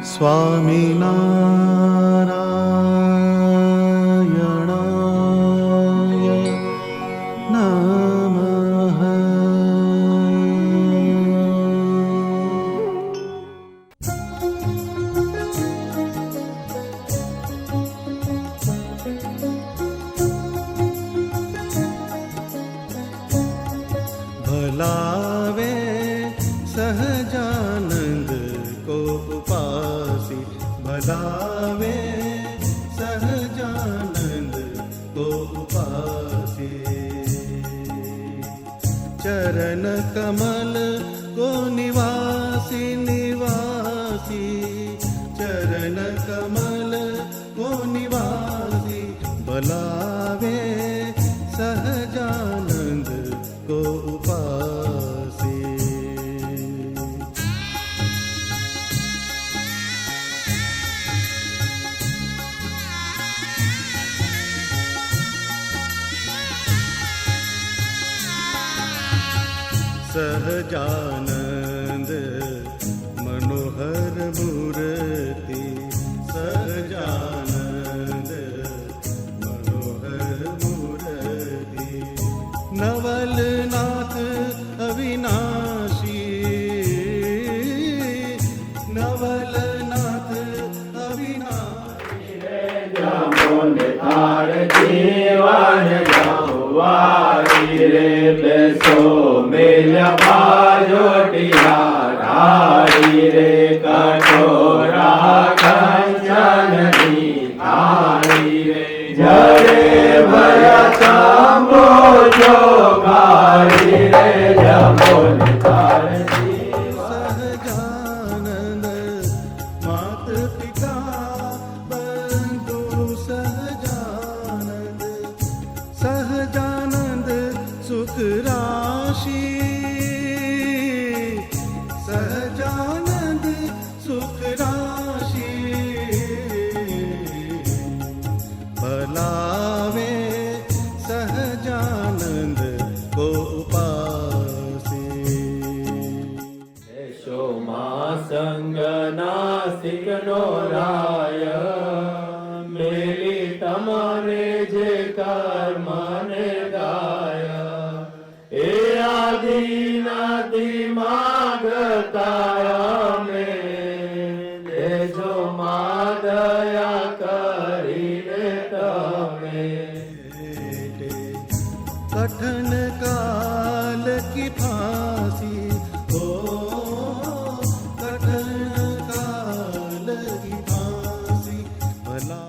સ્વામિનારાયણાય નમઃ. ભલાવે સહજાનંદ કો ઉપાસી, ભલાવે સહજાનંદ કો ઉપાસી. ચરણ કમલ કો નિવાસી નિવાસી, ચરણ કમલ કો નિવાસી. ભલાવે સહજાનંદ કો ઉપાસી. સહજાનંદ મનોહર મૂર્તિ, સહજાનંદ મનોહર મૂર્તિ. નવલનાથ અવિનાશી, નવલનાથ અવિનાશી. તાર જીવન જવારી રે, બેસો મેલ્યા બાજોટિયા ઢાળી રે. કઠોરા કંચનની થાળી રે, જરે ભયા તંબો જોગારી રે. જમો તાર સહજાનંદ માત પિતા બંધુ, સહજાનંદ સહજાનંદ સુખ રાશિ, સહજાનંદ સુખ રાશિ. ભલાવે સહજાનંદ કો ઉપાસી. શોમા સંગ નાસિક નો રાય, મેલી તમારે જે કર્મને ગાય. એ આદિનાદિ માગતા અમે, દેજો મા દયા કરીને તમે. कठन काल की फांसी हो, कठन काल की फांसी. भला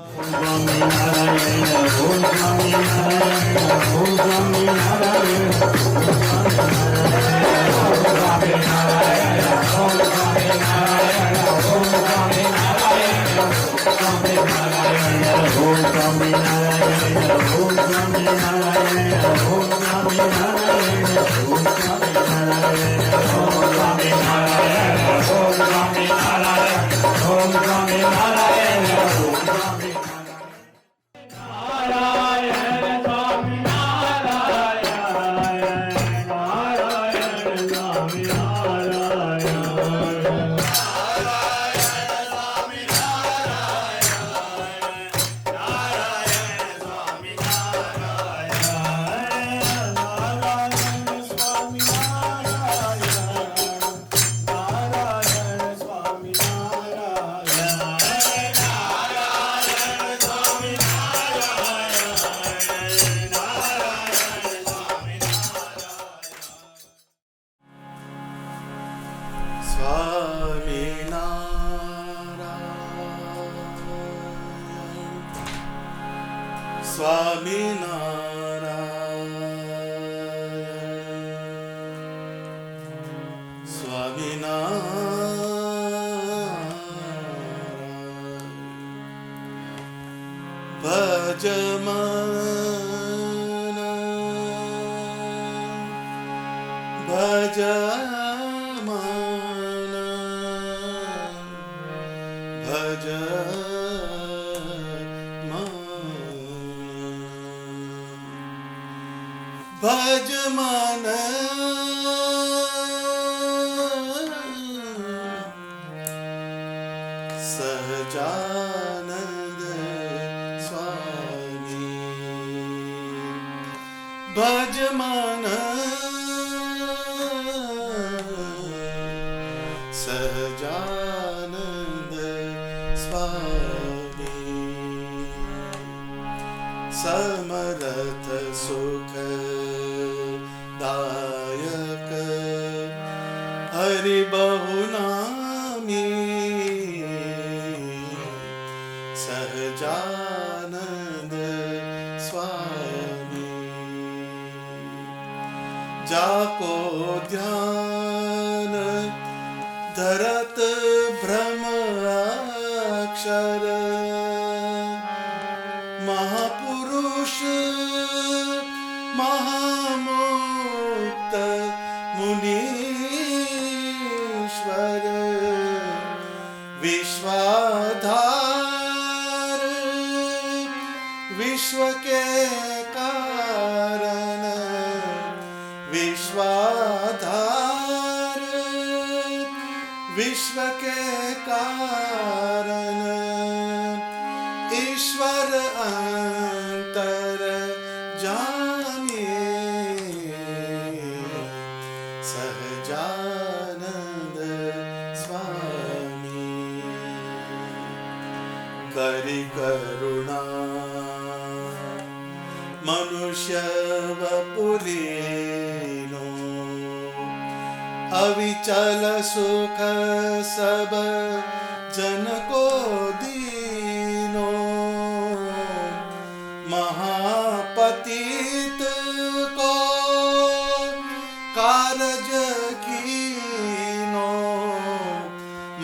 સ્વામિનારાયણ, સ્વામિનારાયણ. ભજમન ભજમન ભજમન સહજાનંદ સ્વામી ભજમન સહજાનંદ સ્વામી સમરથ સુખ દાયક હરિ બહુ નામી સહજાનંદ સ્વામી જાકો ધ્યાન ધરત બ્રહ્મ અક્ષર મહાપુરુષ મહામુક્ત મુનીશ્વર વિશ્વાધાર વિશ્વ કે કારણ વિશ્વાધાર વિશ્વ કે કારણ ઈશ્વર અંતર જામીએ સહજાનંદ સ્વામી કરી કરુણા મનુષ્ય વપુરીનો અવિચલ સુખ સબ જન કો દીનો महापतित को कारज कीनो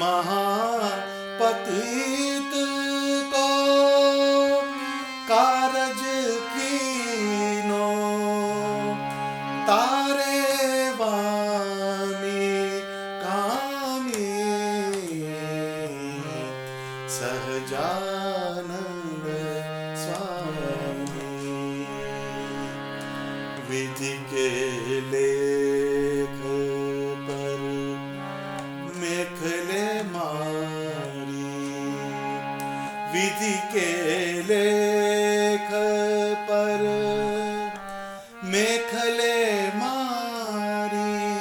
महापतित को कारज कीनो तारे वामी कामी સહજાનંદ સ્વામી વિધિ કે લેખ પર મેખલે મારી વિધિ કે લેખ પર મેખલે મારી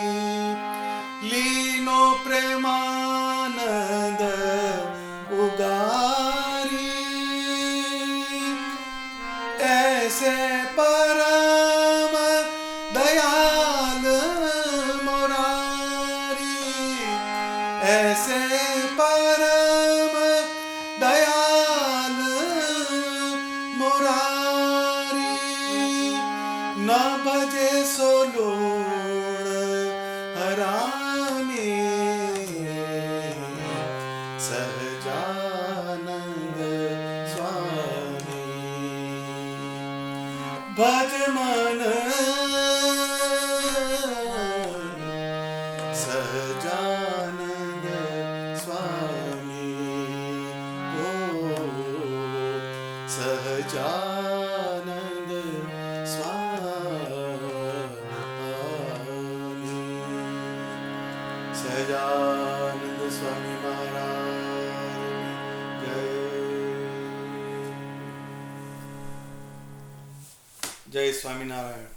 લીનો પ્રેમાનંદ उगारी ऐसे परम दयाल मुरारी ऐसे परम दयाल मुरारी न भजे सोलूण हरामी સહજાનંદ સ્વામી ભજ મન સહજાનંદ સ્વામી ઓ સહજાનંદ સ્વામી સહજાનંદ સ્વામી મહારાજ જય સ્વામિનારાયણ.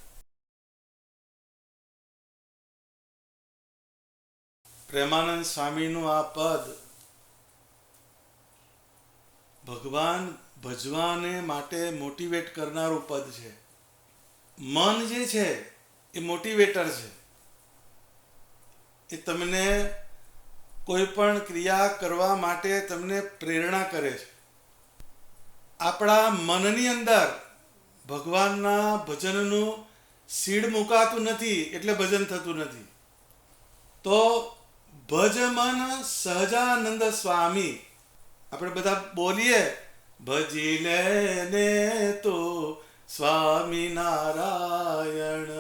પ્રેમાનંદ સ્વામીનું આ પદ ભગવાન ભજવાને માટે મોટિવેટ કરનારું પદ છે. મન જે છે એ મોટિવેટર છે. એ તમને કોઈ પણ ક્રિયા કરવા માટે તમને પ્રેરણા કરે છે. આપણા મનની અંદર ભગવાનના ભજનનું સીડ મુકાતું નથી એટલે ભજન થતું નથી. તો ભજ મન સહજાનંદ સ્વામી આપણે બધા બોલીએ ભજી લે ને તો સ્વામિનારાયણ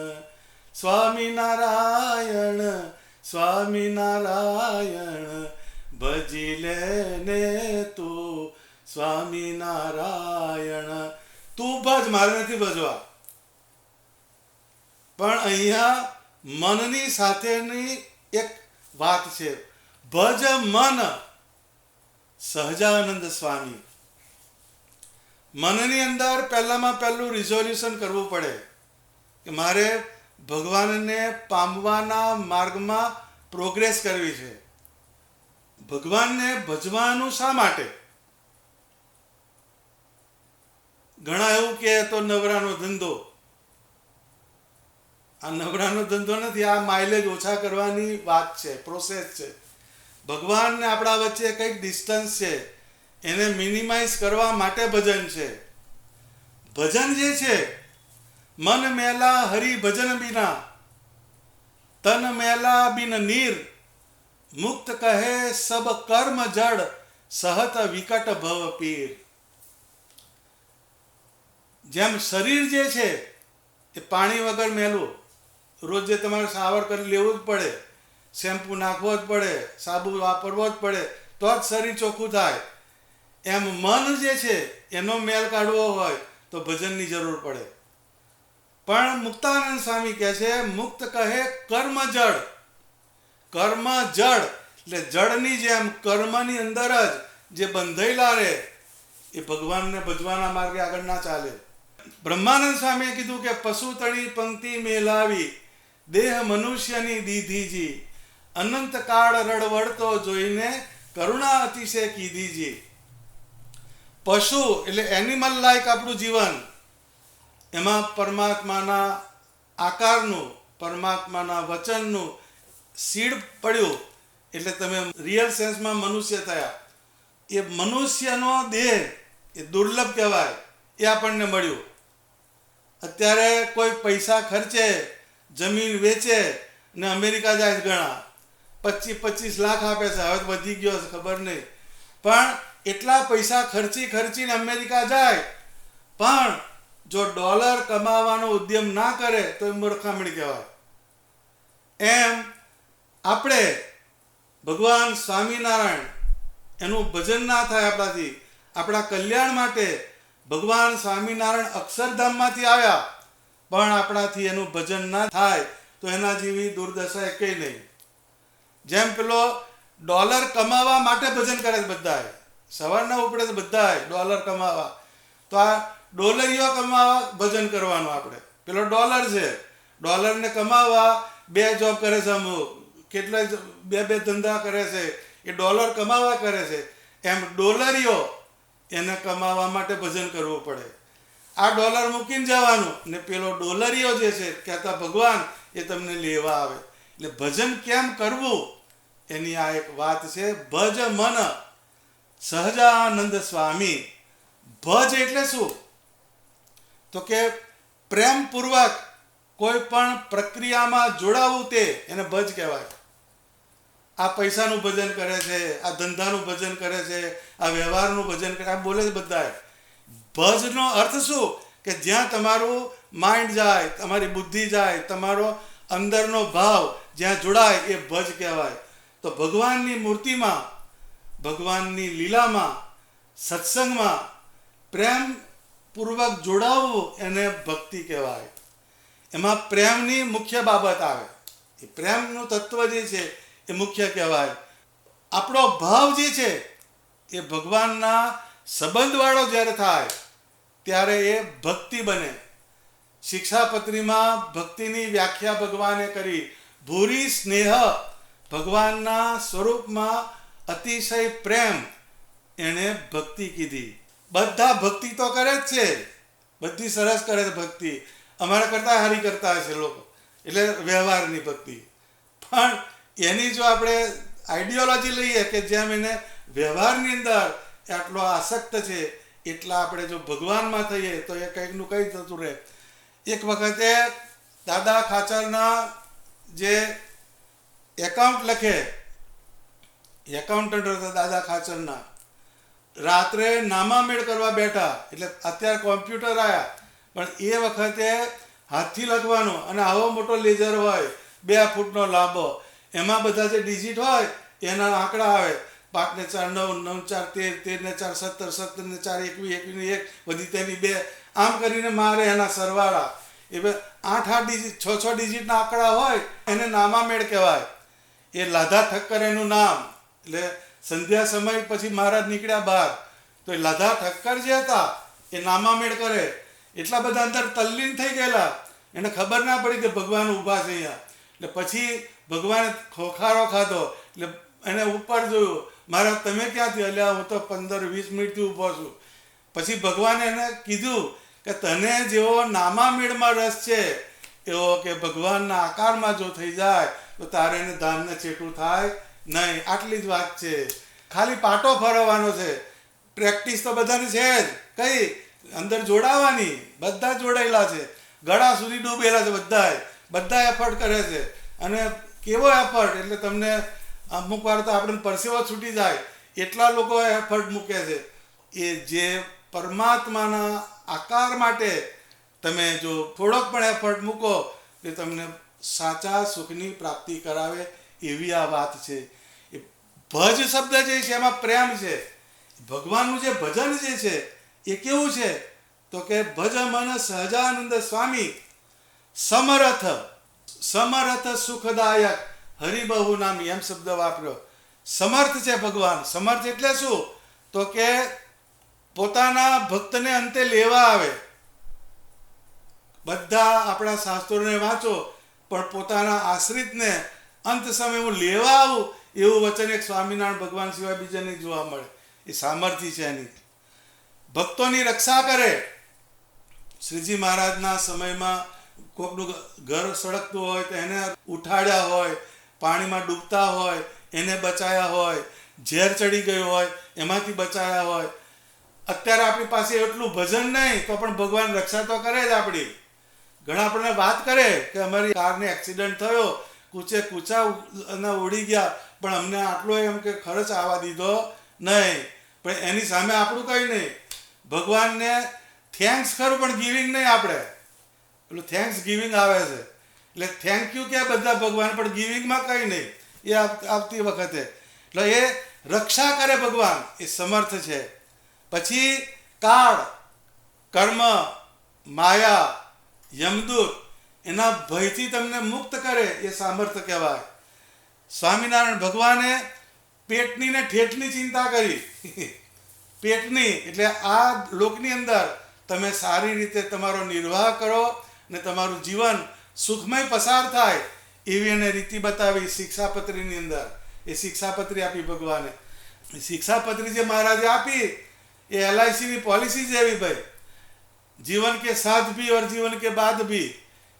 સ્વામિનારાયણ સ્વામિનારાયણ ભજી લે ને તો સ્વામિનારાયણ. તું ભજ, મારે નથી ભજવા. પણ અહીંયા મનની સાથેની એક વાત છે. ભજ મન સહજાનંદ સ્વામી. મનની અંદર પહેલામાં પહેલું રિઝોલ્યુશન કરવું પડે કે મારે ભગવાનને પામવાના માર્ગમાં પ્રોગ્રેસ કરવી છે. ભગવાનને ભજવાનું શા માટે? ઘણા એવું કહે તો નવરાનો ધંધો. આ નવરાનો ધંધો નથી, આ માઇલેજ ઓછા કરવાની વાત છે, પ્રોસેસ છે. ભગવાનને આપણા વચ્ચે કંઈક ડિસ્ટન્સ છે, એને મિનિમાઇઝ કરવા માટે ભજન છે. ભજન જે છે, મન મેલા હરિ ભજન બિના, તન મેલા બિન નીર, મુક્ત કહે સબ કર્મ જડ, સહત વિકટ ભવ પીર. જેમ શરીર જે છે એ પાણી વગર મેલું, રોજ જે તમારે શાવર કરી લેવું જ પડે, શેમ્પૂ નાખવો જ પડે, સાબુ વાપરવો જ પડે તો જ શરીર ચોખ્ખું થાય. એમ મન જે છે એનો મેલ કાઢવો હોય તો ભજનની જરૂર પડે. પણ મુક્તાનંદ સ્વામી કહે છે મુક્ત કહે કર્મ જડ. કર્મ જડ એટલે જડની જેમ કર્મની અંદર જ જે બંધાયેલા રહે એ ભગવાનને ભજવાના માર્ગે આગળ ના ચાલે. બ્રહ્માનંદ સ્વામીએ કીધું કે પશુ તણી પંક્તિ મેલાવી, દેહ મનુષ્યની દીધીજી, અનંત કાળ રડવડતો જોઈને કરુણા અતિશય કીધીજી. પશુ એટલે એનિમલ લાઈક આપણું જીવન, એમાં પરમાત્માના આકારનું, પરમાત્માના વચનનું સીડ પડ્યું એટલે તમે રિયલ સેન્સમાં મનુષ્ય થયા. એ મનુષ્યનો દેહ એ દુર્લભ કહેવાય, એ આપણને મળ્યું. અત્યારે કોઈ પૈસા ખર્ચે, જમીન વેચે ને અમેરિકા જાય ઘણા 25 લાખ આપે છે, હવે વધી ગયો છે ખબર નહીં, પણ એટલા પૈસા ખર્ચીને અમેરિકા જાય, પણ જો ડોલર કમાવાનો ઉદ્યમ ના કરે તો એ મૂર્ખામણી કહેવાય. એમ આપણે ભગવાન સ્વામિનારાયણ એનું ભજન ના થાય આપણાથી, આપણા કલ્યાણ માટે ભગવાન સ્વામિનારાયણ અક્ષરધામમાંથી આવ્યા, પણ આપણાથી એનું ભજન ના થાય તો એના જેવી દુર્દશા કંઈ નહીં. જેમ પેલો ડોલર કમાવા માટે ભજન કરે છે બધાએ, સવારના ઉપડે તો બધાએ ડોલર કમાવા, તો આ ડોલરીઓ કમાવા ભજન કરવાનું. આપણે પેલો ડોલર છે, ડોલરને કમાવા 2 જોબ કરે છે, અમુક કેટલાય 2 ધંધા કરે છે, એ ડોલર કમાવા કરે છે. એમ ડોલરીઓ એને કમાવા માટે ભજન કરવું પડે. આ ડોલર મૂકીને જવાનું ને પેલો ડોલરીઓ જે છે કહેતા ભગવાન એ તમને લેવા આવે. એટલે ભજન કેમ કરવું એની આ એક વાત છે. ભજ મન સહજાનંદ સ્વામી. ભજ એટલે શું? તો કે પ્રેમપૂર્વક કોઈ પણ પ્રક્રિયામાં જોડાવું, તે એને ભજ કહેવાય. આ પૈસાનું ભજન કરે છે, આ ધંધાનું ભજન કરે છે, આ વ્યવહારનું ભજન કરે, આ બોલે છે બધાએ. ભજનો અર્થ શું? કે જ્યાં તમારું માઇન્ડ જાય, તમારી બુદ્ધિ જાય, તમારો અંદરનો ભાવ જ્યાં જોડાય એ ભજ કહેવાય. તો ભગવાનની મૂર્તિમાં, ભગવાનની લીલામાં, સત્સંગમાં પ્રેમપૂર્વક જોડાવવું એને ભક્તિ કહેવાય. એમાં પ્રેમની મુખ્ય બાબત આવે, એ પ્રેમનું તત્વ જે છે એ મુખ્ય કહેવાય. આપણો ભાવ જે છે એ ભગવાનના સંબંધવાળો જ્યારે થાય ત્યારે એ ભક્તિ બને. શિક્ષાપત્રીમાં ભક્તિની વ્યાખ્યા ભગવાને કરી, ભૂરી સ્નેહ, ભગવાનના સ્વરૂપમાં અતિશય પ્રેમ, એણે ભક્તિ કીધી. બધા ભક્તિ તો કરે જ છે, બધી સરસ કરે છે ભક્તિ, અમારા કરતાં હારી કરતા હશે લોકો, એટલે વ્યવહારની ભક્તિ. પણ એની જો આપણે આઈડિયોલોજી લઈએ કે જેમ એને વ્યવહારની અંદર આટલો આસક્ત છે, એટલા આપણે જો ભગવાનમાં થઈએ તો એ કંઈકનું કંઈ થતું રહે. એક વખતે દાદા ખાચરના જે એકાઉન્ટ લખે, એકાઉન્ટન્ટ હતા દાદા ખાચરના, રાત્રે નામામેળ કરવા બેઠા, એટલે અત્યારે કોમ્પ્યુટર આવ્યા, પણ એ વખતે હાથથી લખવાનું, અને આવો મોટો લેઝર હોય 2 ફૂટનો લાંબો, એમાં બધા જે ડિજિટ હોય એના આંકડા આવે, 5 ને 4 9, 9 4 13, 13 ને 4 17, 17 ને 4 21, 21 ને 1, વધી તેની 2, આમ કરીને મારે એના સરવાળા. એ 8 ડિજિટ 6 ડિજિટના આંકડા હોય એને નામામેળ કહેવાય. એ લાધા ઠક્કર એનું નામ. એટલે સંધ્યા સમય પછી મહારાજ નીકળ્યા બહાર, તો એ લાધા ઠક્કર જે હતા એ નામામેળ કરે, એટલા બધા અંદર તલ્લીન થઈ ગયેલા, એને ખબર ના પડી કે ભગવાન ઊભા છે અહીંયા. એટલે પછી ભગવાને ખોખારો ખાધો, એટલે એને ઉપર જોયું, મહારાજ તમે ક્યાંથી? એટલે હું તો 15-20 મિનિટથી ઊભો છું. પછી ભગવાને એને કીધું કે તને જેવો નામામેળમાં રસ છે એવો કે ભગવાનના આકારમાં જો થઈ જાય તો તારે એને ધામને ચેટું થાય નહીં. આટલી જ વાત છે. ખાલી પાટો ફરવાનો છે. પ્રેક્ટિસ તો બધાની છે જ. કઈ અંદર જોડાવાની, બધા જોડાયેલા છે, ગળા સુધી ડૂબેલા છે, બધા એફર્ટ કરે છે. અને કેવો એફર્ટ એટલે તમને અમુક વાર તો આપણે પરસેવો છૂટી જાય એટલા લોકો એફર્ટ મૂકે છે. એ જે પરમાત્માના આકાર માટે તમે જો થોડોક પણ એફર્ટ મૂકો તે તમને સાચા સુખની પ્રાપ્તિ કરાવે એવી આ વાત છે. એ ભજ શબ્દ જે છે એમાં પ્રેમ છે. ભગવાનનું જે ભજન જે છે એ કેવું છે તો કે ભજ મન સહજાનંદ સ્વામી સમર્થ સુખદાયક હરિબહુ નામી, એમ શબ્દ વાપર્યો. સમર્થ છે ભગવાન. સમર્થ એટલે શું તો કે પોતાના ભક્તને અંતે લેવા આવે. બધા આપણા શાસ્ત્રોને વાંચો પણ પોતાના આશ્રિતને અંત સમય હું લેવા આવું એવું વચન એક સ્વામિનારાયણ ભગવાન સિવાય બીજા નહીં જોવા મળે. એ સામર્થ્ય છે એની. ભક્તોની રક્ષા કરે. શ્રીજી મહારાજના સમયમાં કોકનું ઘર સળગતું હોય તો એને ઉઠાડ્યા હોય, પાણીમાં ડૂબતા હોય એને બચાયા હોય, ઝેર ચડી ગયું હોય એમાંથી બચાયા હોય. અત્યારે આપણી પાસે એટલું ભજન નહીં તો પણ ભગવાન રક્ષા તો કરે જ આપણી. ઘણા આપણને વાત કરે કે અમારી કારને એક્સિડન્ટ થયો, કૂચા ઉડી ગયા, પણ અમને આટલો એમ કે ખર્ચ આવવા દીધો નહીં. પણ એની સામે આપણું કંઈ નહીં. ભગવાનને થેન્ક્સ ખરું પણ ગિવિંગ નહીં. આપણે પેલું થેન્ક્સ ગિવિંગ આવે છે એટલે થેન્ક યુ કે બધા ભગવાન, પણ ગિવિંગમાં કંઈ નહીં. એ આવતી વખતે એટલે એ રક્ષા કરે ભગવાન, એ સમર્થ છે. પછી કાળ, કર્મ, માયા, યમદૂત એના ભયથી તમને મુક્ત કરે એ સામર્થ્ય કહેવાય. સ્વામિનારાયણ ભગવાને પેટની ને ઠેઠની ચિંતા કરી. પેટની એટલે આ લોકની અંદર તમે સારી રીતે તમારો નિર્વાહ કરો ને તમારું જીવન સુખમય પસાર થાય એવી એને રીતિ બતાવી શિક્ષાપત્રીની અંદર. એ શિક્ષાપત્રી આપી ભગવાને. શિક્ષાપત્રી જે મહારાજે આપી એ LICની પોલિસી જેવી ભાઈ, જીવન કે સાથ ભી ઓર જીવન કે બાદ ભી.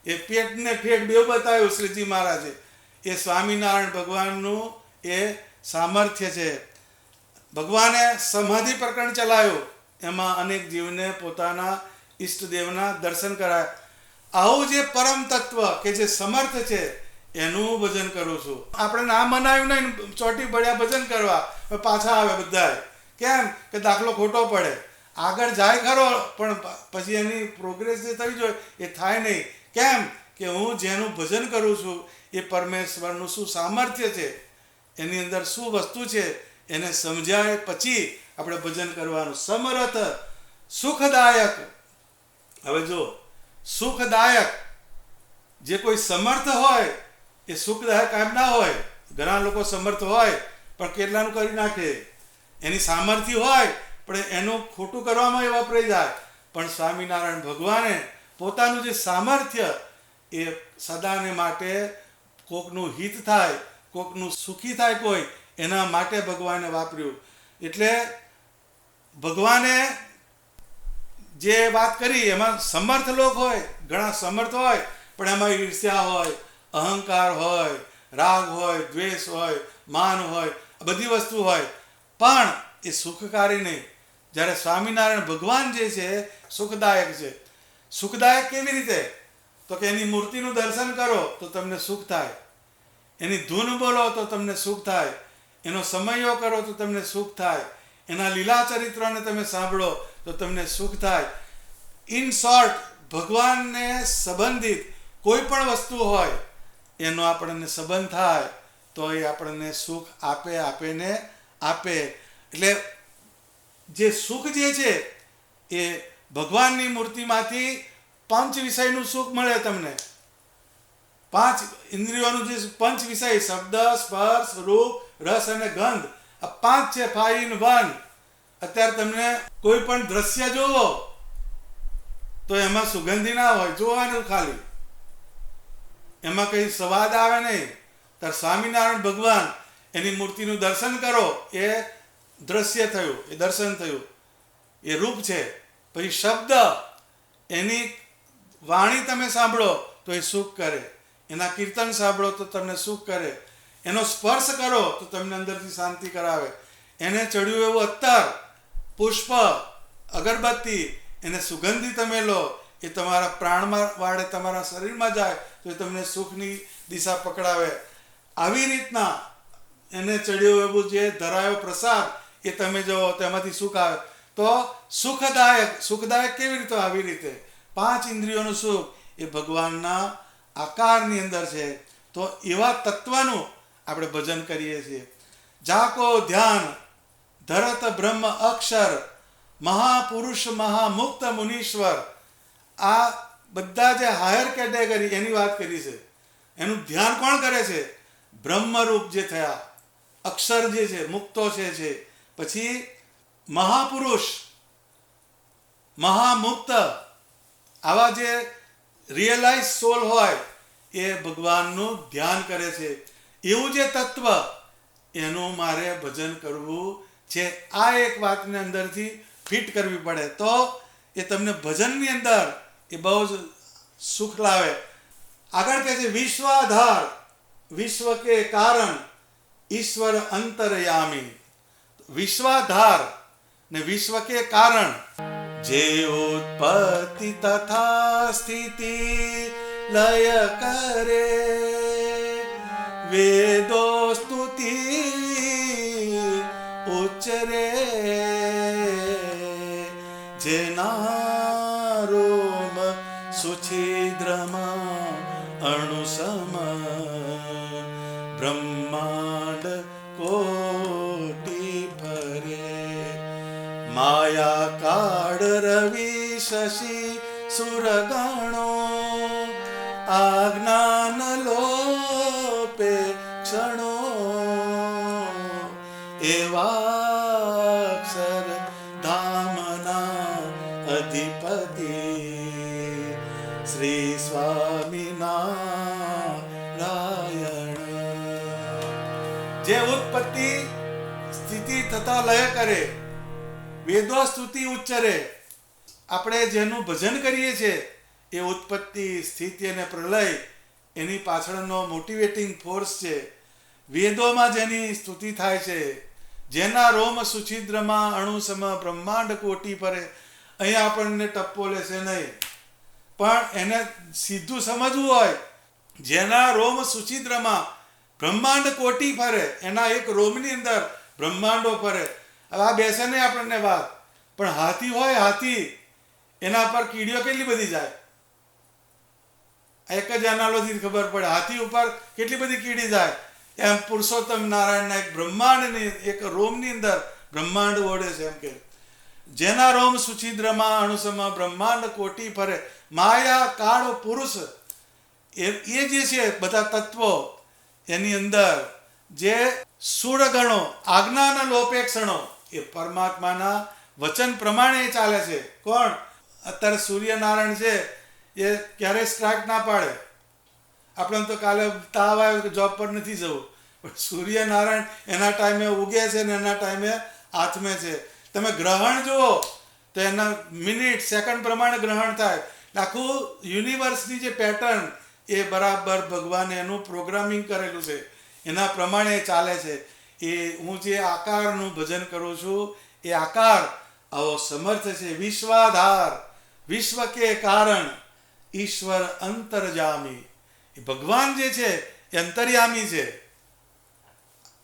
એ પેટ ને ઠેઠ બેવ બતાવ્યું શ્રીજી મહારાજે. એ સ્વામિનારાયણ ભગવાનનું એ સામર્થ્ય છે. ભગવાને સમાધિ પ્રકરણ ચલાવ્યું, એમાં અનેક જીવને પોતાના ઈષ્ટદેવના દર્શન કરાય. આવું જે પરમ તત્વ કે જે સમર્થ છે એનું ભજન કરું છું. આપણે ના મનાયું નહીં, ચોટી પડ્યા ભજન કરવા, પાછા આવે બધા. કેમ કે દાખલો ખોટો પડે. આગળ જાય ખરો પણ પછી એની પ્રોગ્રેસ જે થવી જોઈએ એ થાય નહીં. કેમ કે હું જેનું ભજન કરું છું એ પરમેશ્વરનું શું સામર્થ્ય છે, એની અંદર શું વસ્તુ છે એને સમજાય પછી આપણે ભજન કરવાનું. સમર્થ સુખદાયક. હવે જો સુખદાયક જે કોઈ સમર્થ હોય એ સુખદાયક કામ ના હોય. ઘણા લોકો સમર્થ હોય પણ કેટલાનું કરી નાખે. એની સામર્થ્ય હોય પણ એનું ખોટું કરવામાં એ વપરાઈ જાય. પણ સ્વામિનારાયણ ભગવાને પોતાનું જે સામર્થ્ય એ સદાને માટે કોકનું હિત થાય, કોકનું સુખી થાય કોઈ, એના માટે ભગવાને વાપર્યું. એટલે ભગવાને જે વાત કરી એમાં સમર્થ લોક હોય, ઘણા સમર્થ હોય પણ એમાં ઈર્ષ્યા હોય, અહંકાર હોય, રાગ હોય, દ્વેષ હોય, માન હોય, બધી વસ્તુ હોય પણ એ સુખકારી નહીં. જ્યારે સ્વામિનારાયણ ભગવાન જે છે સુખદાયક છે. સુખદાયક કેવી રીતે તો કે એની મૂર્તિનું દર્શન કરો તો તમને સુખ થાય, એની ધૂન બોલો તો તમને સુખ થાય, એનો સમયો કરો તો તમને સુખ થાય, એના લીલા ચરિત્રને તમે સાંભળો તો તમને સુખ થાય. ઇન શોર્ટ ભગવાનને સંબંધિત કોઈ પણ વસ્તુ હોય એનો આપણને સંબંધ થાય તો એ આપણને સુખ આપે. એટલે જે સુખ જે છે એ ભગવાનની મૂર્તિમાંથી 5 વિષયનું સુખ મળે તમને. 5 ઇન્દ્રિયોનું જે 5 વિષય શબ્દ, સ્પર્શ, રૂપ, રસ અને ગંધ, આ 5 છે, 5 in 1. અત્યારે તમને કોઈ પણ દ્રશ્ય જોવો તો એમાં સુગંધી ના હોય, જોવાનું ખાલી, એમાં કઈ સ્વાદ આવે નહીં. ત્યારે સ્વામિનારાયણ ભગવાન એની મૂર્તિનું દર્શન કરો, એ દ્રશ્ય થયું, એ દર્શન થયું, એ રૂપ છે. પછી શબ્દ, એની વાણી તમે સાંભળો તો એ સુખ કરે, એના કીર્તન સાંભળો તો તમને સુખ કરે, એનો સ્પર્શ કરો તો તમને અંદરથી શાંતિ કરાવે, એને ચડ્યું એવું અત્તર, પુષ્પ, અગરબત્તી, એને સુગંધી તમે લો, એ તમારા પ્રાણમાં વાળે, તમારા શરીરમાં જાય તો એ તમને સુખની દિશા પકડાવે. આવી રીતના એને ચડ્યું એવું જે ધરાયો પ્રસાદ એ તમે જો તેમાંથી સુખ આવે. તો સુખદાયક કેવી રીતે? આવી રીતે 5 ઇન્દ્રિયોનું સુખ એ ભગવાનના આકારની અંદર છે. તો એવા તત્વનું આપણે ભજન કરીએ છીએ. જાકો ધ્યાન ધરત બ્રહ્મ અક્ષર મહાપુરુષ મહામુક્ત મુનીશ્વર, આ બધા જે હાયર કેટેગરી એની વાત કરી છે. એનું ધ્યાન કોણ કરે છે? બ્રહ્મરૂપ જે થયા, અક્ષર જે છે, મુક્તો છે. પછી મહાપુરુષ, મહામુક્ત, આવા જે રિયલાઇઝ સોલ હોય એ ભગવાનનું ધ્યાન કરે છે. એવું જે તત્વ, એનું મારે ભજન કરવું છે. આ એક વાતને અંદરથી ફિટ કરવી પડે તો એ તમને ભજનની અંદર એ બહુ જ સુખ લાવે. આગળ કહે છે વિશ્વાધાર, વિશ્વ કે કારણ, ઈશ્વર અંતરયામી. વિશ્વાધાર ને વિશ્વ કે કારણ, જે ઉત્પત્તિ તથા સ્થિતિ લય કરે, વેદો સ્તુતિ ઉચ્ચરે, જેના રોમ સુછિદ્રમાં અણુસમ, બ્રહ્માંડ કોટી ભરે, માયા કાળ રવિ શશી સુરગણો, આજ્ઞાન લોપે ક્ષણો, એવાક્ષર ધામના અધિપતિ શ્રી સ્વામિનારાયણ. જે ઉત્પત્તિ સ્થિતિ તથા લય કરે, વેદો સ્તુતિ ઉચ્ચરે. આપણે જેનું ભજન કરીએ છીએ એ ઉત્પત્તિ, સ્થિતિ અને પ્રલય, એની પાછળનો મોટિવેટિંગ ફોર્સ છે. વેદોમાં જેની સ્તુતિ થાય છે, જેના રોમ સુછિદ્રમાં અણુસમ, બ્રહ્માંડ કોટી ફરે. અહીંયા આપણને ટપ્પો લેશે નહીં, પણ એને સીધું સમજવું હોય, જેના રોમ સુછિદ્રમાં બ્રહ્માંડ કોટી ફરે, એના એક રોમની અંદર બ્રહ્માંડો ફરે. હવે આ બેસે નહીં આપણને વાત, પણ હાથી હોય, હાથી, એના પર કીડીઓ કેટલી બધી જાય. એક જ એનાલોજી ખબર પડે, હાથી ઉપર કેટલી બધી કીડી જાય. એમ પુરુષોત્તમ નારાયણના એક બ્રહ્માંડની, એક રોમની અંદર બ્રહ્માંડ ઓળે છે. એમ કે જેના રોમ સુછિદ્રમાં અણુસમાં બ્રહ્માંડ કોટી ફરે, માયા કાળ પુરુષ, એ જે છે બધા તત્વો, એની અંદર જે સુરગણો, આજ્ઞાના લોપેક્ષણો, એ પરમાત્માના વચન પ્રમાણે ચાલે છે. કોણ? અત્યારે સૂર્યનારાયણ છે, એ ક્યારેય સ્ટ્રાઇક ના પાડે. આપણે તો કાલે તાવ આવ્યો કે જોબ પર નથી જવું, પણ સૂર્યનારાયણ એના ટાઈમે ઉગે છે ને એના ટાઈમે આથમે છે. તમે ગ્રહણ જુઓ તો એના મિનિટ, સેકન્ડ પ્રમાણે ગ્રહણ થાય. આખું યુનિવર્સની જે પેટર્ન એ બરાબર ભગવાને એનું પ્રોગ્રામિંગ કરેલું છે, એના પ્રમાણે ચાલે છે. એ હું જે આકારનું ભજન કરું છું એ આકાર આવો સમર્થ છે. વિશ્વાધાર, વિશ્વ કે કારણ, ઈશ્વર અંતરજામી. એ ભગવાન જે છે એ અંતર્યામી છે.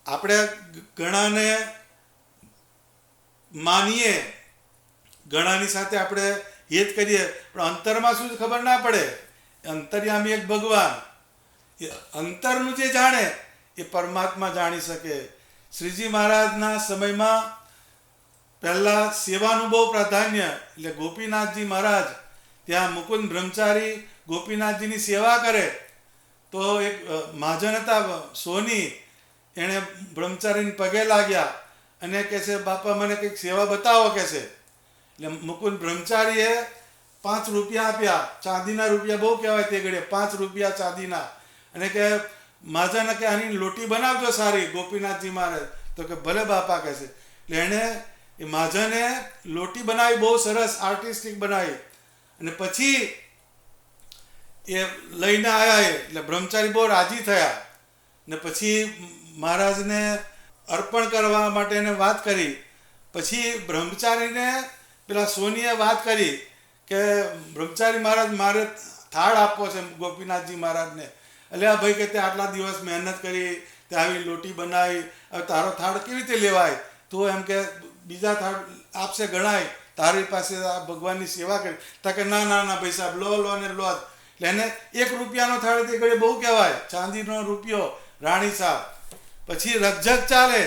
આપણે ઘણાને માનીએ, ઘણાની સાથે આપણે હેત કરીએ, પણ અંતરમાં શું ખબર ના પડે. અંતર્યામી એક ભગવાન, એ અંતરનું જે જાણે એ પરમાત્મા જાણી શકે. શ્રીજી મહારાજના સમયમાં પહેલાં સેવાનું બહુ પ્રાધાન્ય, એટલે ગોપીનાથજી મહારાજ ત્યાં મુકુંદ બ્રહ્મચારી ગોપીનાથજીની સેવા કરે. તો એક મહાજન હતા સોની, એણે બ્રહ્મચારીને પગે લાગ્યા અને કહે છે બાપા મને કંઈક સેવા બતાવો કહે છે. એટલે મુકુંદ બ્રહ્મચારીએ 5 રૂપિયા આપ્યા. ચાંદીના રૂપિયા બહુ કહેવાય તે ઘડીએ, 5 રૂપિયા ચાંદીના. અને કે માજાને કે આની લોટી બનાવજો સારી ગોપીનાથજી મહારાજ. તો કે ભલે બાપા કહે છે. એટલે એણે એ માજાને લોટી બનાવી, બહુ સરસ આર્ટિસ્ટિક બનાવી. અને પછી એ લઈને આવ્યા. એટલે બ્રહ્મચારી બહુ રાજી થયા. ને પછી મહારાજને અર્પણ કરવા માટે એને વાત કરી. પછી બ્રહ્મચારીને પેલા સોનીએ વાત કરી કે બ્રહ્મચારી મહારાજ મારે થાળ આપવો છે ગોપીનાથજી મહારાજને. એટલે આ ભાઈ કે તે આટલા દિવસ મહેનત કરી, તે આવી લોટી બનાવી, હવે તારો થાળ કેવી રીતે લેવાય? તું એમ કે બીજા થાળ આપશે ગણાય, તારી પાસે આ ભગવાનની સેવા કરી. તા કે ના ના ના ભાઈ સાહેબ, લો ને લો. એટલે એને 1 રૂપિયાનો થાળ તે ઘડી બહુ કહેવાય, ચાંદીનો રૂપિયો, રાણી સાહેબ. પછી રકઝક ચાલે.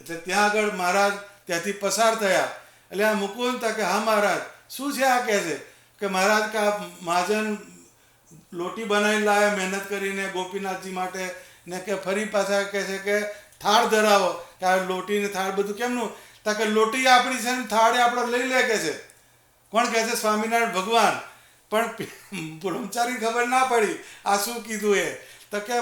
એટલે ત્યાં આગળ મહારાજ ત્યાંથી પસાર થયા. એટલે આ મુકુંદ તા કે હા મહારાજ, શું છે આ? કહે છે કે મહારાજ કે આ મહાજન લોટી બનાવીને લાવ્યા મહેનત કરીને ગોપીનાથજી માટે, ને કે ફરી પાછા કહે છે કે થાળ ધરાવો. કે આ લોટી ને થાળ બધું કેમનું? તા કે લોટી આપણી છે ને થાળ આપણે લઈ લે કહે છે. કોણ કહે છે? સ્વામિનારાયણ ભગવાન. પણ બ્રહ્મચારી ખબર ના પડી આ શું કીધું એ. તો કે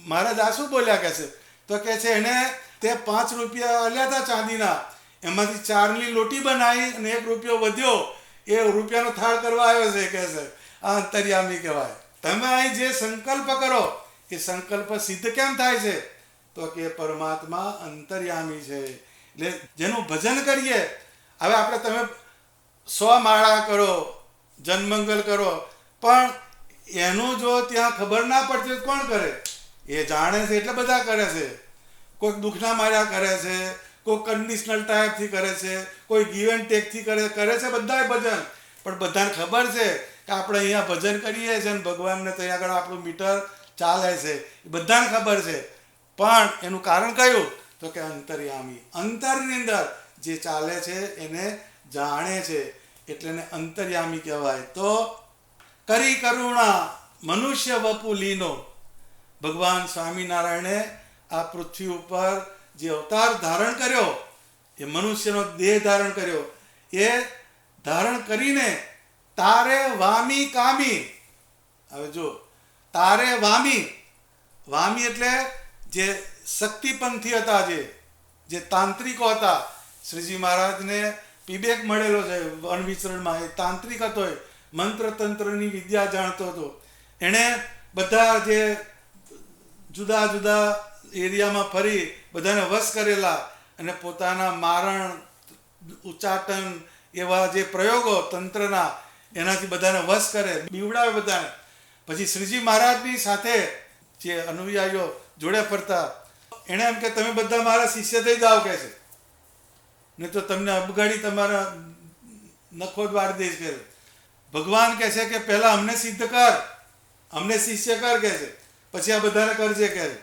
મહારાજ આ શું બોલ્યા કહે છે? તો કહે છે એને તે 5 રૂપિયા આલ્યા હતા ચાંદીના, એમાંથી 4ની લોટી બનાવી અને 1 રૂપિયો વધ્યો, એ રૂપિયાનો થાળ કરવા આવ્યો છે કહે છે. આ અંતર્યામી કહેવાય. તમે અહીં જે સંકલ્પ કરો એ સંકલ્પ સિદ્ધ કેમ થાય છે? તો કે પરમાત્મા અંતર્યામી છે. એટલે જેનું ભજન કરીએ, હવે આપણે તમે 100 માળા કરો, જનમંગલ કરો, પણ એનું જો ત્યાં ખબર ના પડતી તો કોણ કરે? એ જાણે છે એટલે બધા કરે છે. કોઈક દુઃખના માર્યા કરે છે, કોઈ કન્ડિશનલ ટાઈપથી કરે છે, કોઈ ગીવ એન્ડ ટેકથી કરે છે બધાય ભજન. પણ બધાને ખબર છે કે આપણે અહીંયા ભજન કરીએ છીએ અને ભગવાનને ત્યાં આગળ આપણું મીટર ચાલે છે, એ બધાને ખબર છે. પણ એનું કારણ કયું? તો કે અંતર્યામી. અંતરની અંદર જે ચાલે છે એને જાણે છે, એટલે એને અંતર્યામી કહેવાય. તો કરી કરુણા મનુષ્ય વપુ લીનો. ભગવાન સ્વામિનારાયણે આ પૃથ્વી ઉપર જે અવતાર ધારણ કર્યો, એ મનુષ્યનો દેહ ધારણ કર્યો. એ ધારણ કરીને તારે વામી કામી. હવે જો તારે વામી, વામી એટલે જે શક્તિપંથી હતા, જે તાંત્રિકો હતા. શ્રીજી મહારાજને પીબેક મળેલો છે વન વિચરણમાં. એ તાંત્રિક હતો, એ મંત્ર તંત્રની વિદ્યા જાણતો હતો. એણે બધા જે જુદા જુદા એરિયામાં ફરી બધાને વશ કરેલા, અને પોતાના મારણ, ઉચ્ચાટન એવા જે પ્રયોગો તંત્રના, એનાથી બધાને વશ કરે, બીવડાવે બધાને. પછી શ્રીજી મહારાજની સાથે જે અનુયાયીઓ જોડે ફરતા, એણે એમ કે તમે બધા મારા શિષ્ય થઈ જાઓ કહે છે, નહીં તો તમને અબગાડી તમારા નખો જ વાળી દઈશ કહે છે. ભગવાન કહે છે કે પહેલાં અમને સિદ્ધ કર, અમને શિષ્ય કર કહે છે, પછી આ બધાને કરજે કહે છે.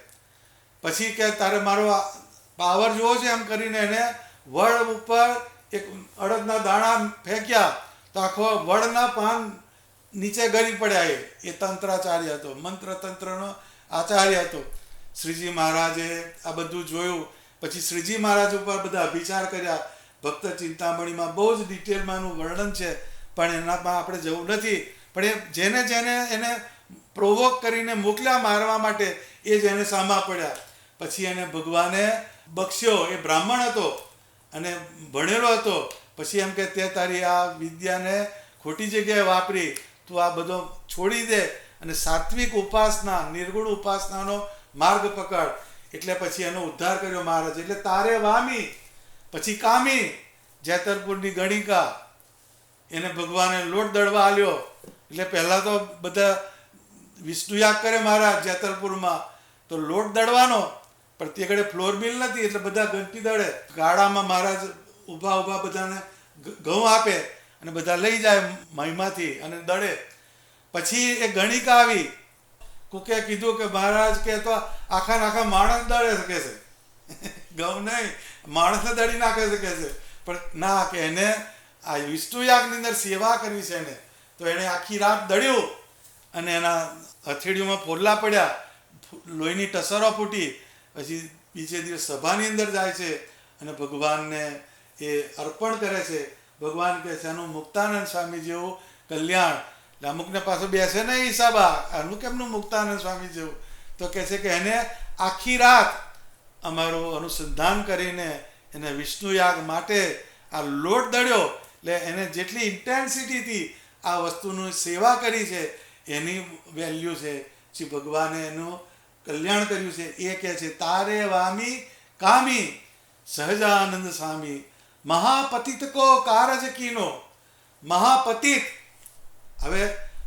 પછી કે તારે મારો પાવર જોવો છે એમ કરીને એને વડ ઉપર એક અડદના દાણા ફેંક્યા, તો આખો વડના પાન નીચે ગળી પડ્યા. એ તંત્રાચાર્ય હતો, મંત્ર તંત્રનો આચાર્ય હતો. શ્રીજી મહારાજે આ બધું જોયું. પછી શ્રીજી મહારાજ ઉપર બધા અભિચાર કર્યા. ભક્ત ચિંતામણીમાં બહુ જ ડિટેલમાં એનું વર્ણન છે, પણ એનામાં આપણે જવું નથી. પણ એ જેને જેને એને પ્રોવોક કરીને મોકલ્યા મારવા માટે, એ જ એને સામા પડ્યા. પછી એને ભગવાને બક્ષ્યો. એ બ્રાહ્મણ હતો અને ભણેલો હતો. પછી એમ કે તે તારી આ વિદ્યાને ખોટી જગ્યાએ વાપરી, તું આ બધો છોડી દે અને સાત્વિક ઉપાસના, નિર્ગુણ ઉપાસનાનો માર્ગ પકડ. એટલે પછી એનો ઉદ્ધાર કર્યો મહારાજ. એટલે તારે વામી. પછી કામી, જેતરપુરની ગણિકા, એને ભગવાને લોટ દળવા આલ્યો. એટલે પહેલાં તો બધા વિષ્ણુયાગ કરે મહારાજ જેતરપુરમાં, તો લોટ દળવાનો, પણ તે ઘડે ફ્લોર મિલ નથી, એટલે બધા ઘંટી દળે. ગાડામાં મહારાજ ઊભા ઊભા બધાને ઘઉં આપે અને બધા લઈ જાય મહિમાથી અને દળે. પછી એ ગણિકા આવી. કોકે કીધું કે મહારાજ કે તો આખા માણસ દળે શકે છે, ઘઉં નહીં, માણસને દળી નાખે છે કે છે. પણ ના, કે એને આ વિષ્ણુયાગની અંદર સેવા કરવી છે એને. તો એણે આખી રાત દળ્યું અને એના હથેળીઓમાં ફોલ્લા પડ્યા, લોહીની ટસરો ફૂટી. પછી બીજે દિવસ સભાની અંદર જાય છે અને ભગવાનને એ અર્પણ કરે છે. ભગવાન કહે છે આનું મુક્તાનંદ સ્વામી જેવું કલ્યાણ. એટલે અમુકને પાછું બેસે ને હિસાબા આનું કેમનું મુક્તાનંદ સ્વામી જેવું, તો કહે છે કે એને આખી રાત અમારું અનુસંધાન કરીને એને વિષ્ણુ યાગ માટે આ લોટ દળ્યો. એટલે એને જેટલી ઇન્ટેન્સિટીથી આ વસ્તુની સેવા કરી છે એની વેલ્યુ છે. શ્રી ભગવાને એનું કલ્યાણ કર્યું છે. એ કહે છે તારે વામી કામી સહજાનંદ સ્વામી મહાપતિત કો કારજ કીનો. મહાપતિત, હવે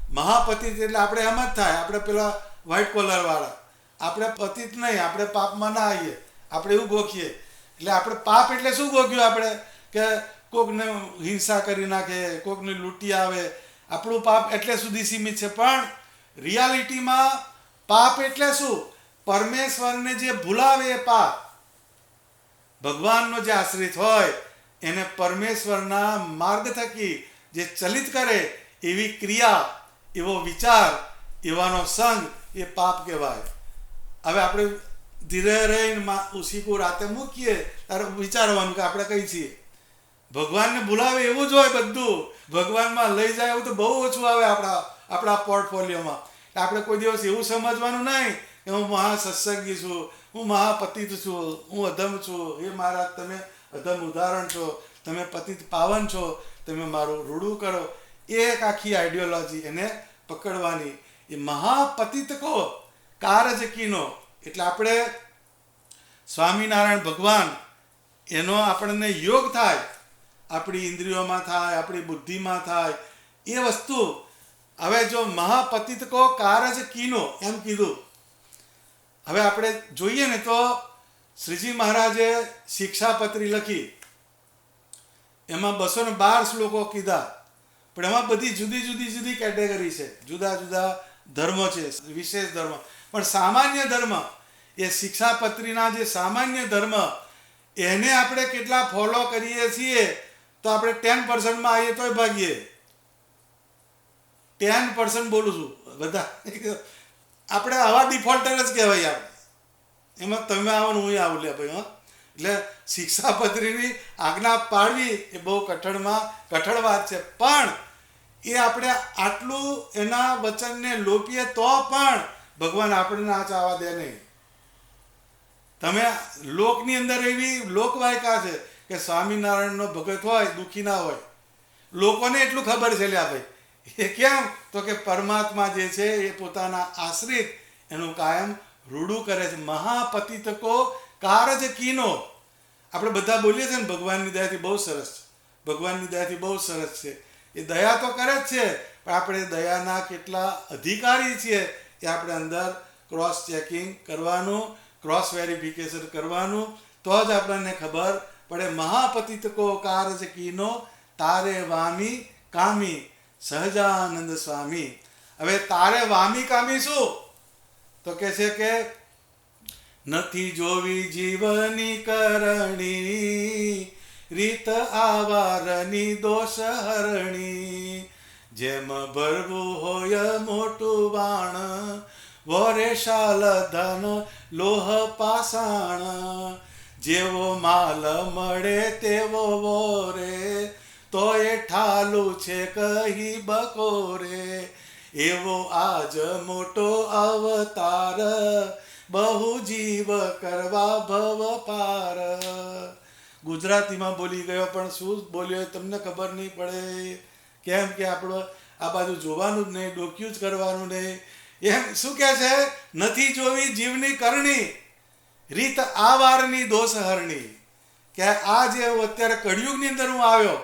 મહાપતિત એટલે આપણે એમ જ થાય, આપણે પેલા વ્હાઇટ કોલર વાળા, આપણે પતિત નહીં, આપણે પાપમાં ના આવીએ, આપણે એવું ગોખીએ. એટલે આપણે પાપ એટલે શું ગોખ્યું આપણે કે કોકને હિંસા કરી નાખે, કોકને લૂંટી આવે, આપણું પાપ એટલે સુધી સીમિત છે. પણ રિયાલિટીમાં પાપ એટલે શું? પરમેશ્વરને જે ભૂલાવે એ પાપ. ભગવાનનો જે આશ્રિત હોય એને પરમેશ્વરના માર્ગ થકી જે ચલિત કરે એવી ક્રિયા, એવો વિચાર, એવાનો સંગ એ પાપ કહેવાય. હવે આપણે ધીરે રહીને ઉસીકું રાતે મૂકીએ ત્યારે વિચારવાનું કે આપણે કઈ છીએ. ભગવાનને ભૂલાવે એવું જ હોય બધું. ભગવાનમાં લઈ જાય એવું તો બહુ ઓછું આવે આપણા પોર્ટફોલિયોમાં. આપણે કોઈ દિવસ એવું સમજવાનું નહીં કે હું મહાસત્સંગી છું, હું મહાપતિત છું, હું અધમ છું. એ મહારાજ તમે અધમ ઉદાહરણ છો, તમે પતિત પાવન છો, તમે મારું રૂડું કરો. એ એક આખી આઈડિયોલોજી એને પકડવાની. એ મહાપતિત કહો કારજ કીનો. એટલે આપણે સ્વામિનારાયણ ભગવાન એનો આપણને યોગ થાય, આપણી ઇન્દ્રિયોમાં થાય, આપણી બુદ્ધિમાં થાય એ વસ્તુ. હવે જો મહાપતિત કહો કારજ કીનો એમ કીધું. હવે આપણે જોઈએ ને તો શ્રીજી મહારાજે શિક્ષાપત્રી લખી, એમાં 212 શ્લોકો કીધા, પણ એમાં બધી જુદી જુદી કેટેગરી છે, જુદા જુદા ધર્મો છે, વિશેષ ધર્મ. પણ સામાન્ય ધર્મ, એ શિક્ષાપત્રીના જે સામાન્ય ધર્મ એને આપણે કેટલા ફોલો કરીએ છીએ તો આપણે 10%માં આવીએ તોય ભાગીએ. 10% બોલું છું બધા. આપણે આવા ડિફોલ્ટર જ કહેવાય. આપણે એમાં તમે આવો ને હું આવું લે ભાઈ. એટલે શિક્ષાપત્રીની આજ્ઞા પાડવી એ બહુ કઠણ વાત છે. પણ એ આપણે આટલું એના વચનને લોપીએ તો પણ ભગવાન આપણને આ ચાવા દે નહીં. તમે લોકની અંદર એવી લોકવાયકા છે કે સ્વામિનારાયણનો ભગત હોય દુઃખી ના હોય. લોકોને એટલું ખબર છે લ્યા ભાઈ. એ કેમ? તો કે પરમાત્મા જે છે એ પોતાના આશ્રિત એનું કાયમ રૂડું કરે છે. મહાપતિત કો કારજ કીનો. આપણે બધા બોલીએ છીએ ને ભગવાનની દયાથી બહુ સરસ છે, ભગવાનની દયાથી બહુ સરસ છે. એ દયા તો કરે જ છે, પણ આપણે દયાના કેટલા અધિકારી છીએ એ આપણે અંદર ક્રોસ ચેકિંગ કરવાનું, ક્રોસ વેરિફિકેશન કરવાનું, તો જ આપણને ખબર પડે. મહાપતિત કો કારજ કીનો તારે વામી કામી સહજાનંદ સ્વામી. હવે તારે વામી કામી શું? તો કે છે કે નથી જોવી જીવની કરણી, રીત આવારની દોષ હરણી. જેમ ભરવું હોય મોટું વાણ, વરે શાલ ધન લોહ પાષાણ. જેવો માલ મળે તેવો વોરે, તો એ ઠાલું છે કહી બકોરે. એવો આજ મોટો અવતાર, બહુ જીવ કરવા ભવ પાર. ગુજરાતીમાં બોલી ગયો પણ શું બોલ્યો તમને ખબર નહીં પડે. કેમ કે આપણો આ બાજુ જોવાનું જ નહીં, ડોક્યું જ કરવાનું નહીં. એમ શું કહે છે? નથી જોવી જીવની કરણી, રીત આ વારની દોષ હરણી. કે આ જે અત્યારે કળિયુગની અંદર હું આવ્યો,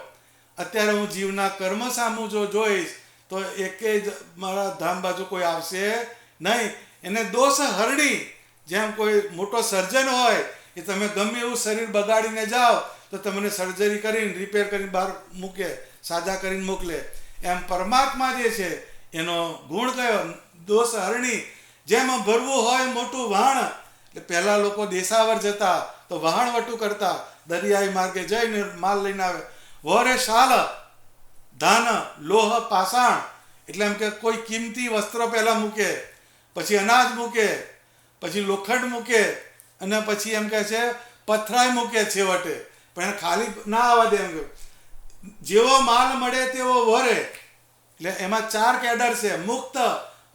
અત્યારે હું જીવના કર્મ સામું જો જોઈશ તો એકે જ મારા ધામ બાજુ કોઈ આવશે નહીં. એને દોષ હરણી. જેમ કોઈ મોટો સર્જન હોય એ તમે ગમે એવું શરીર બગાડીને જાઓ તો તમને સર્જરી કરીને રિપેર કરીને બહાર મૂકે, સાજા કરીને મોકલે. એમ પરમાત્મા જે છે એનો ગુણ કયો? દોષ હરણી. જેમ ભરવું હોય મોટું વહાણ. એટલે પહેલાં લોકો દેશાવર જતા તો વહાણવટું કરતા, દરિયાઈ માર્ગે જઈને માલ લઈને આવે. વરે શાલ ધાન લોહ પાષાણ. એટલે એમ કે કોઈ કિંમતી વસ્ત્રો પહેલાં મૂકે, પછી અનાજ મૂકે, પછી લોખંડ મૂકે, અને પછી એમ કહે છે પથરાય મૂકે છેવટે, પણ એને ખાલી ના આવવા દે. એમ જેવો માલ મળે તેવો વરે. એટલે એમાં 4 કેડર છે: મુક્ત,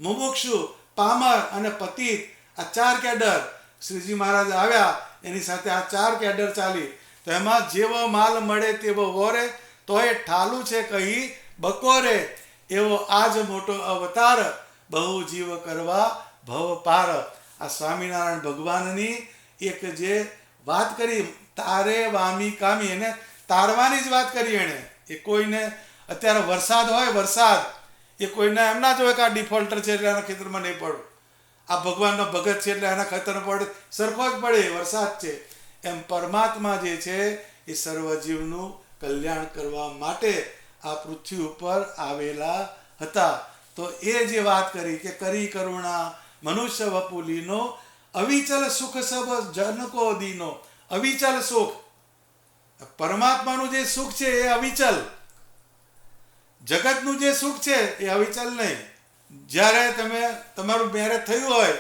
મુમુક્ષુ, પામર અને પતિત. આ 4 કેડર શ્રીજી મહારાજ આવ્યા, એની સાથે આ 4 કેડર ચાલી. તો એમાં જેવો માલ મળે તેવો વરે, તો એ ઠાલું છે કહી બકોરે. એવો આજ મોટો અવતાર, બહુ જીવ કરવા ભવ પાર. આ સ્વામિનારાયણ ભગવાનની એક જે વાત કરી, તારે વામી કામી, એને તારવાની જ વાત કરી એણે. એ કોઈને અત્યારે વરસાદ હોય, વરસાદ એ કોઈને એમ ના જોવે કે આ ડિફોલ્ટર છે એટલે એના ખેતરમાં નહીં પડું, આ ભગવાનનો ભગત છે એટલે એના ખેતરમાં પડે, સરખો જ પડે, વરસાદ છે. એમ પરમાત્મા જે છે એ સર્વજીવનું કલ્યાણ કરવા માટે આ પૃથ્વી ઉપર આવેલા હતા. તો એ જે વાત કરી કે કરી કરુણા મનુષ્ય વપુલીનો, અવિચલ સુખ સબ જનકો દીનો. અવિચલ સુખ, પરમાત્માનું જે સુખ છે એ અવિચલ, જગતનું જે સુખ છે એ અવિચલ નહીં. જ્યારે તમારું મેરેજ થયું હોય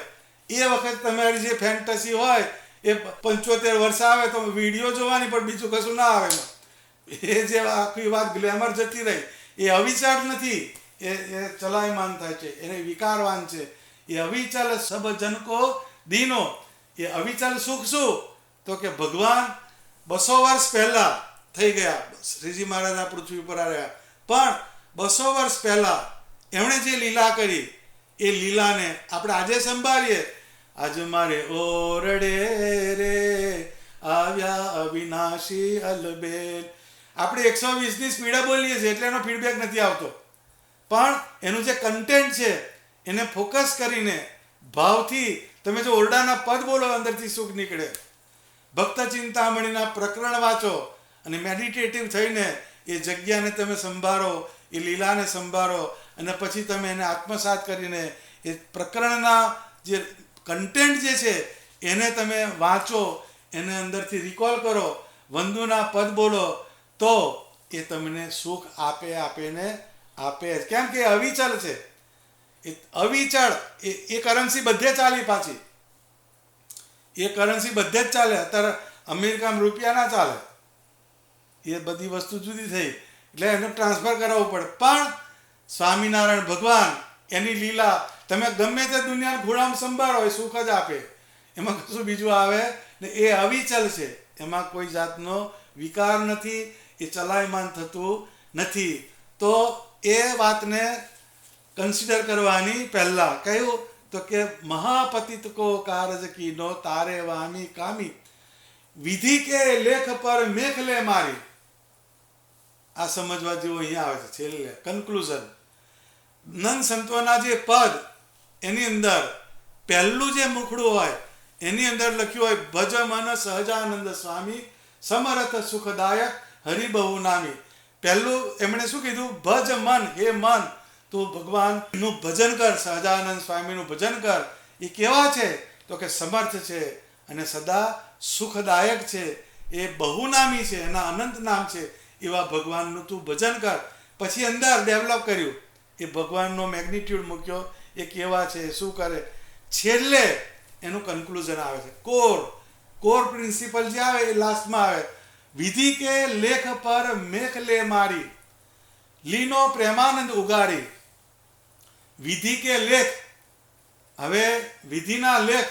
એ વખત તમારી જે ફેન્ટસી હોય એ 75 વર્ષ આવે તો વિડીયો જોવાની, પણ બીજું કશું ના આવે એમાં. એ જે આખી વાત ગ્લેમર જતી રહી, એ અવિચાર નથી, એ ચલાયમાન થાય છે, એને વિકારવાન છે. એ અવિચલ સબ જનકો દીનો. એ અવિચલ સુખ શું? તો કે ભગવાન 200 વર્ષ પહેલા થઈ ગયા, શ્રીજી મહારાજ આ પૃથ્વી ઉપર આવ્યા, પણ 200 વર્ષ પહેલા એમણે જે લીલા કરી એ લીલાને આપણે આજે સંભાળીએ. આજ મારે ઓરડે રે આવ્યા અવિનાશી અલબેલ. આપણે 120ની સ્પીડે બોલીએ છીએ એટલે એનો ફીડબેક નથી આવતો, પણ એનું જે કન્ટેન્ટ છે એને ફોકસ કરીને ભાવથી તમે જો ઓરડાના પદ બોલો, અંદરથી સુખ નીકળે. ભક્ત ચિંતામણીના પ્રકરણ વાંચો અને મેડિટેટિવ થઈને એ જગ્યાને તમે સંભાળો, એ લીલાને સંભાળો, અને પછી તમે એને આત્મસાત કરીને એ પ્રકરણના જે કન્ટેન્ટ જે છે એને તમે વાંચો, એને અંદરથી રિકોલ કરો, વંદુના પદ બોલો, તો એ તમને સુખ આપે. કેમ કે અવિચલ છે. એ અવિચળ એ કરન્સી બધે ચાલી પાછી, એ કરન્સી બધે જ ચાલે. અત્યારે અમેરિકામાં રૂપિયા ના ચાલે, એ બધી વસ્તુ જુદી થઈ એટલે એને ટ્રાન્સફર કરાવવું પડે. પણ સ્વામિનારાયણ ભગવાન એની લીલા તમે ગમે તે દુનિયાના ખૂણામાં સંભાળો એ સુખ જ આપે, એમાં કશું બીજું આવે ને. એ અવિચલ છે, એમાં કોઈ જાતનો વિકાર નથી, એ ચલાયમાન થતું નથી. તો એ વાતને કન્સિડર કરવાની પહેલા કહ્યું તો કે મહાપતિત કો કારજ કીનો તારે વામી કામી, વિધિ કે લેખ પર મેખ લે મારી. આ સમજવા જેવું અહીંયા આવે છે છેલ્લે કન્ક્લુઝન. નંદ સંતોના જે પદ એની અંદર પહેલું જે મુખડું હોય એની અંદર લખ્યું હોય ભજ મન સહજાનંદ સ્વામી સમરથ સુખદાયક હરિબહુ નામી. પહેલું એમણે શું કીધું? ભજ મન, હે મન તું ભગવાનનું ભજન કર, સહજાનંદ સ્વામીનું ભજન કર. એ કેવા છે? તો કે સમર્થ છે અને સદા સુખદાયક છે, એ બહુનામી છે, એના અનંત નામ છે. એવા ભગવાનનું તું ભજન કર. પછી અંદર ડેવલપ કર્યું, એ ભગવાનનો મેગ્નિટ્યુડ મૂક્યો, એ કેવા છે, શું કરે. છેલ્લે એનું કન્ક્લુઝન આવે છે, કોર પ્રિન્સિપલ જે આવે એ લાસ્ટમાં આવે. વિધિ કે લેખ પર મેખ લે મારી, લીનો પ્રેમાનંદ ઉગાડી. વિધિ કે લેખ, હવે વિધિના લેખ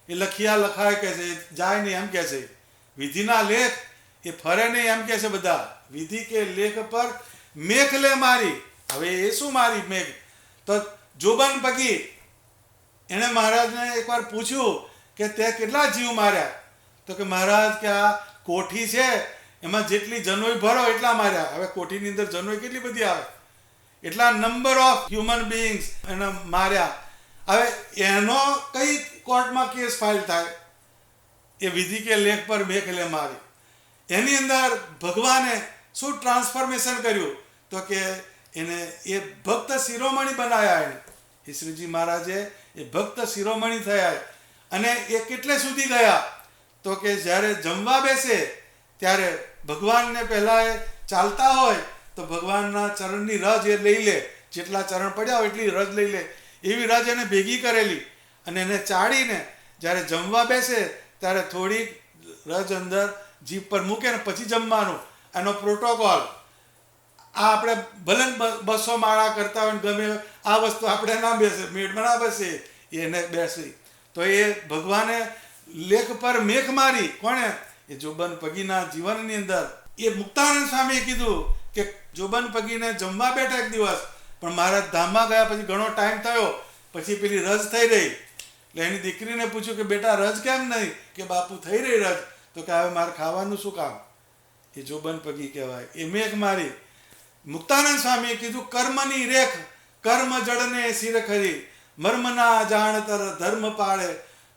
એ લખાય કે છે, જાય નહીં એમ કે છે. વિધિના લેખ એ ફરે નહીં એમ કે છે બધા. વિધિ કે લેખ પર મેખ લે મારી. હવે એ શું મારી મેઘ? તો જોબન પગી એણે મહારાજને એકવાર પૂછ્યું કે તે કેટલા જીવ માર્યા? તો કે મહારાજ કે આ કોઠી છે એમાં જેટલી જનોઈ ભરો એટલા માર્યા. હવે કોઠીની અંદર જનોઈ કેટલી બધી આવે, એટલા નંબર ઓફ હ્યુમન બીઇંગ્સ એને માર્યા. હવે એનો કઈ કોર્ટમાં કેસ ફાઇલ થાય? એ વિધિ કે લેખ પર મેખ લે મારી. એની અંદર ભગવાને શું ટ્રાન્સફોર્મેશન કર્યું? તો કે એને એ ભક્ત શિરોમણી બનાવ્યા. એને એ શ્રીજી મહારાજે એ ભક્ત શિરોમણી થયા. અને એ કેટલે સુધી ગયા? તો કે જ્યારે જમવા બેસે ત્યારે ભગવાનને પહેલાં એ ચાલતા હોય તો ભગવાનના ચરણની રજ એ લઈ લે, જેટલા ચરણ પડ્યા હોય એટલી રજ લઈ લે. એવી રજ એને ભેગી કરેલી અને એને ચાળીને જ્યારે જમવા બેસે ત્યારે થોડીક રજ અંદર જીભ પર મૂકે ને પછી જમવાનું, એનો પ્રોટોકોલ. આ આપણે ભલે 200 માળા કરતા હોય ને ગમે આ વસ્તુ આપણે ના બેસે, મેળમાં ના બેસે, એને બેસી તો એ ભગવાને લેખ પર મેખ મારી. કોણે? એ જોબન પગીના જીવનની અંદર. એ મુક્તાનંદ સ્વામીએ કીધું કે જોબન પગીને જમવા બેઠા એક દિવસ, પણ મહારાજ ધામમાં ગયા પછી ઘણો ટાઈમ થયો, પછી પેલી રજ થઈ રહી. એટલે એની દીકરીને પૂછ્યું કે બેટા રજ કેમ નહીં? કે બાપુ થઈ રહી રજ. તો કે હવે મારે ખાવાનું શું કામ? એ જોબન પગી કહેવાય. એ મેઘ મારી. મુક્તાનંદ સ્વામીએ કીધું કર્મની રેખ કર્મ જડને શિર ખરી, મર્મના જાણતર ધર્મ પાળે,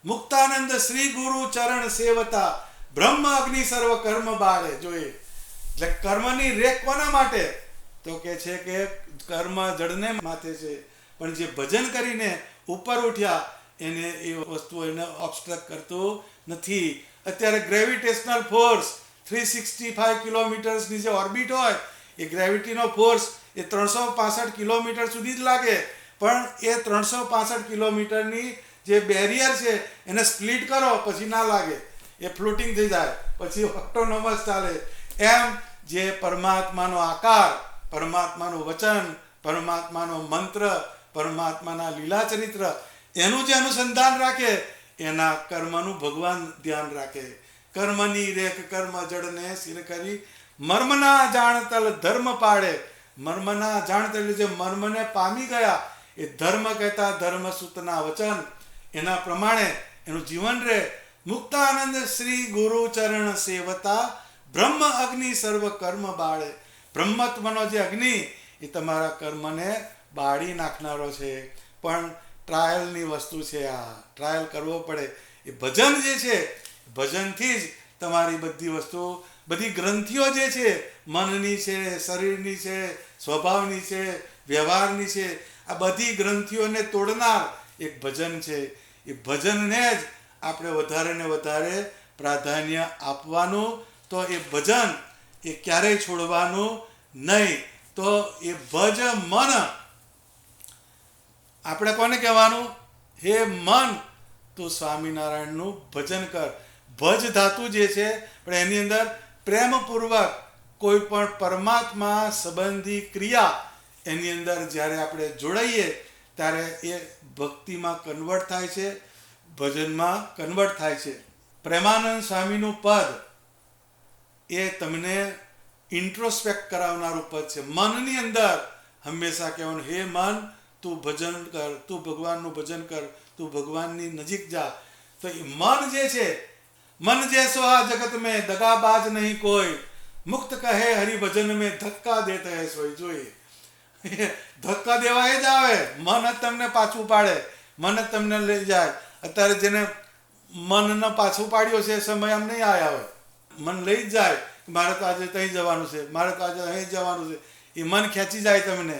મુક્તાનંદ શ્રી ગુરુ ચરણ સેવતા, બ્રહ્મ અગ્નિ સર્વ કર્મ બાળે. જોઈએ એટલે કર્મની રેખ કોના માટે? તો કે છે કે કર્મ જડને માથે છે, પણ જે ભજન કરીને ઉપર ઉઠ્યા એને એ વસ્તુ એને ઓબ્સ્ટ્રક્ટ કરતું નથી. અત્યારે ગ્રેવિટેશનલ ફોર્સ 365 કિલોમીટર્સની જે ઓર્બિટ હોય, એ ગ્રેવિટીનો ફોર્સ એ 365 કિલોમીટર સુધી જ લાગે, પણ એ 365 કિલોમીટરની જે બેરિયર છે એને સ્પ્લિટ કરો પછી ના લાગે, એ ફ્લોટિંગ થઈ જાય, પછી ઓટોનોમસ ચાલે. એમ જે પરમાત્માનો આકાર, પરમાત્માનું વચન, પરમાત્માનો મંત્ર, પરમાત્માના લીલા ચરિત્ર, એનું જે અનુસંધાન રાખે એના કર્મનું ભગવાન ધ્યાન રાખે. કર્મની રેખ કર્મ જડને શિર કરી, મર્મના જાણતલ ધર્મ પાડે. મર્મના જાણતલ જે મર્મને પામી ગયા એ ધર્મ કહેતા ધર્મ સૂતના વચન, એના પ્રમાણે એનું જીવન રહે. મુક્તાનંદ શ્રી ગુરુ ચરણ સેવતા, બ્રહ્મ અગ્નિ સર્વ કર્મ બાળે. બ્રહ્મત્વનો જે અગ્નિ એ તમારા કર્મને બાળી નાખનારો છે, પણ ટ્રાયલની વસ્તુ છે. આ ટ્રાયલ કરવો પડે. એ ભજન જે છે, ભજનથી જ તમારી બધી વસ્તુ, બધી ગ્રંથિઓ જે છે, મનની છે, શરીરની છે, સ્વભાવની છે, વ્યવહારની છે, આ બધી ગ્રંથિઓને તોડનાર એક ભજન છે. એ ભજનને જ આપણે વધારે ને વધારે પ્રાધાન્ય આપવાનું. તો એ ભજન એ ક્યારેય છોડવાનું નહીં. તો એ ભજ મન, આપણે કોને કહેવાનું? હે મન, તું સ્વામિનારાયણનું ભજન કર. ભજ ધાતુ જે છે, પણ એની અંદર પ્રેમપૂર્વક કોઈ પણ પરમાત્મા સંબંધી ક્રિયા એની અંદર જ્યારે આપણે જોડાઈએ ત્યારે એ ભક્તિમાં કન્વર્ટ થાય છે, ભજનમાં કન્વર્ટ થાય છે. પ્રેમાનંદ સ્વામીનું પદ એ તમને ઇન્ટ્રોસ્પેક્ટ કરાવનારું પદ છે. મનની અંદર હંમેશા કહેવાનું, હે મન, તું ભજન કર, તું ભગવાનનું ભજન કર, તું ભગવાનની નજીક જા. તો એ મન જે છે, મન જૈસો આ જગત મેં દગાબાજ નહીં કોઈ, મુક્ત કહે હરિભજન મેં ધક્કા દેતા હે સોઈ. જોઈએ ધક્કા દેવા એ જ આવે, મન જ તમને પાછું પાડે, મન જ તમને લઈ જાય. અત્યારે જેને મનને પાછું પાડ્યો છે એ સમય આમ નહીં આવ્યા હોય, મન લઈ જ જાય. મારે તો આજે ત્યાં જવાનું છે, મારે તો આજે અહીં જવાનું છે, એ મન ખેંચી જાય તમને.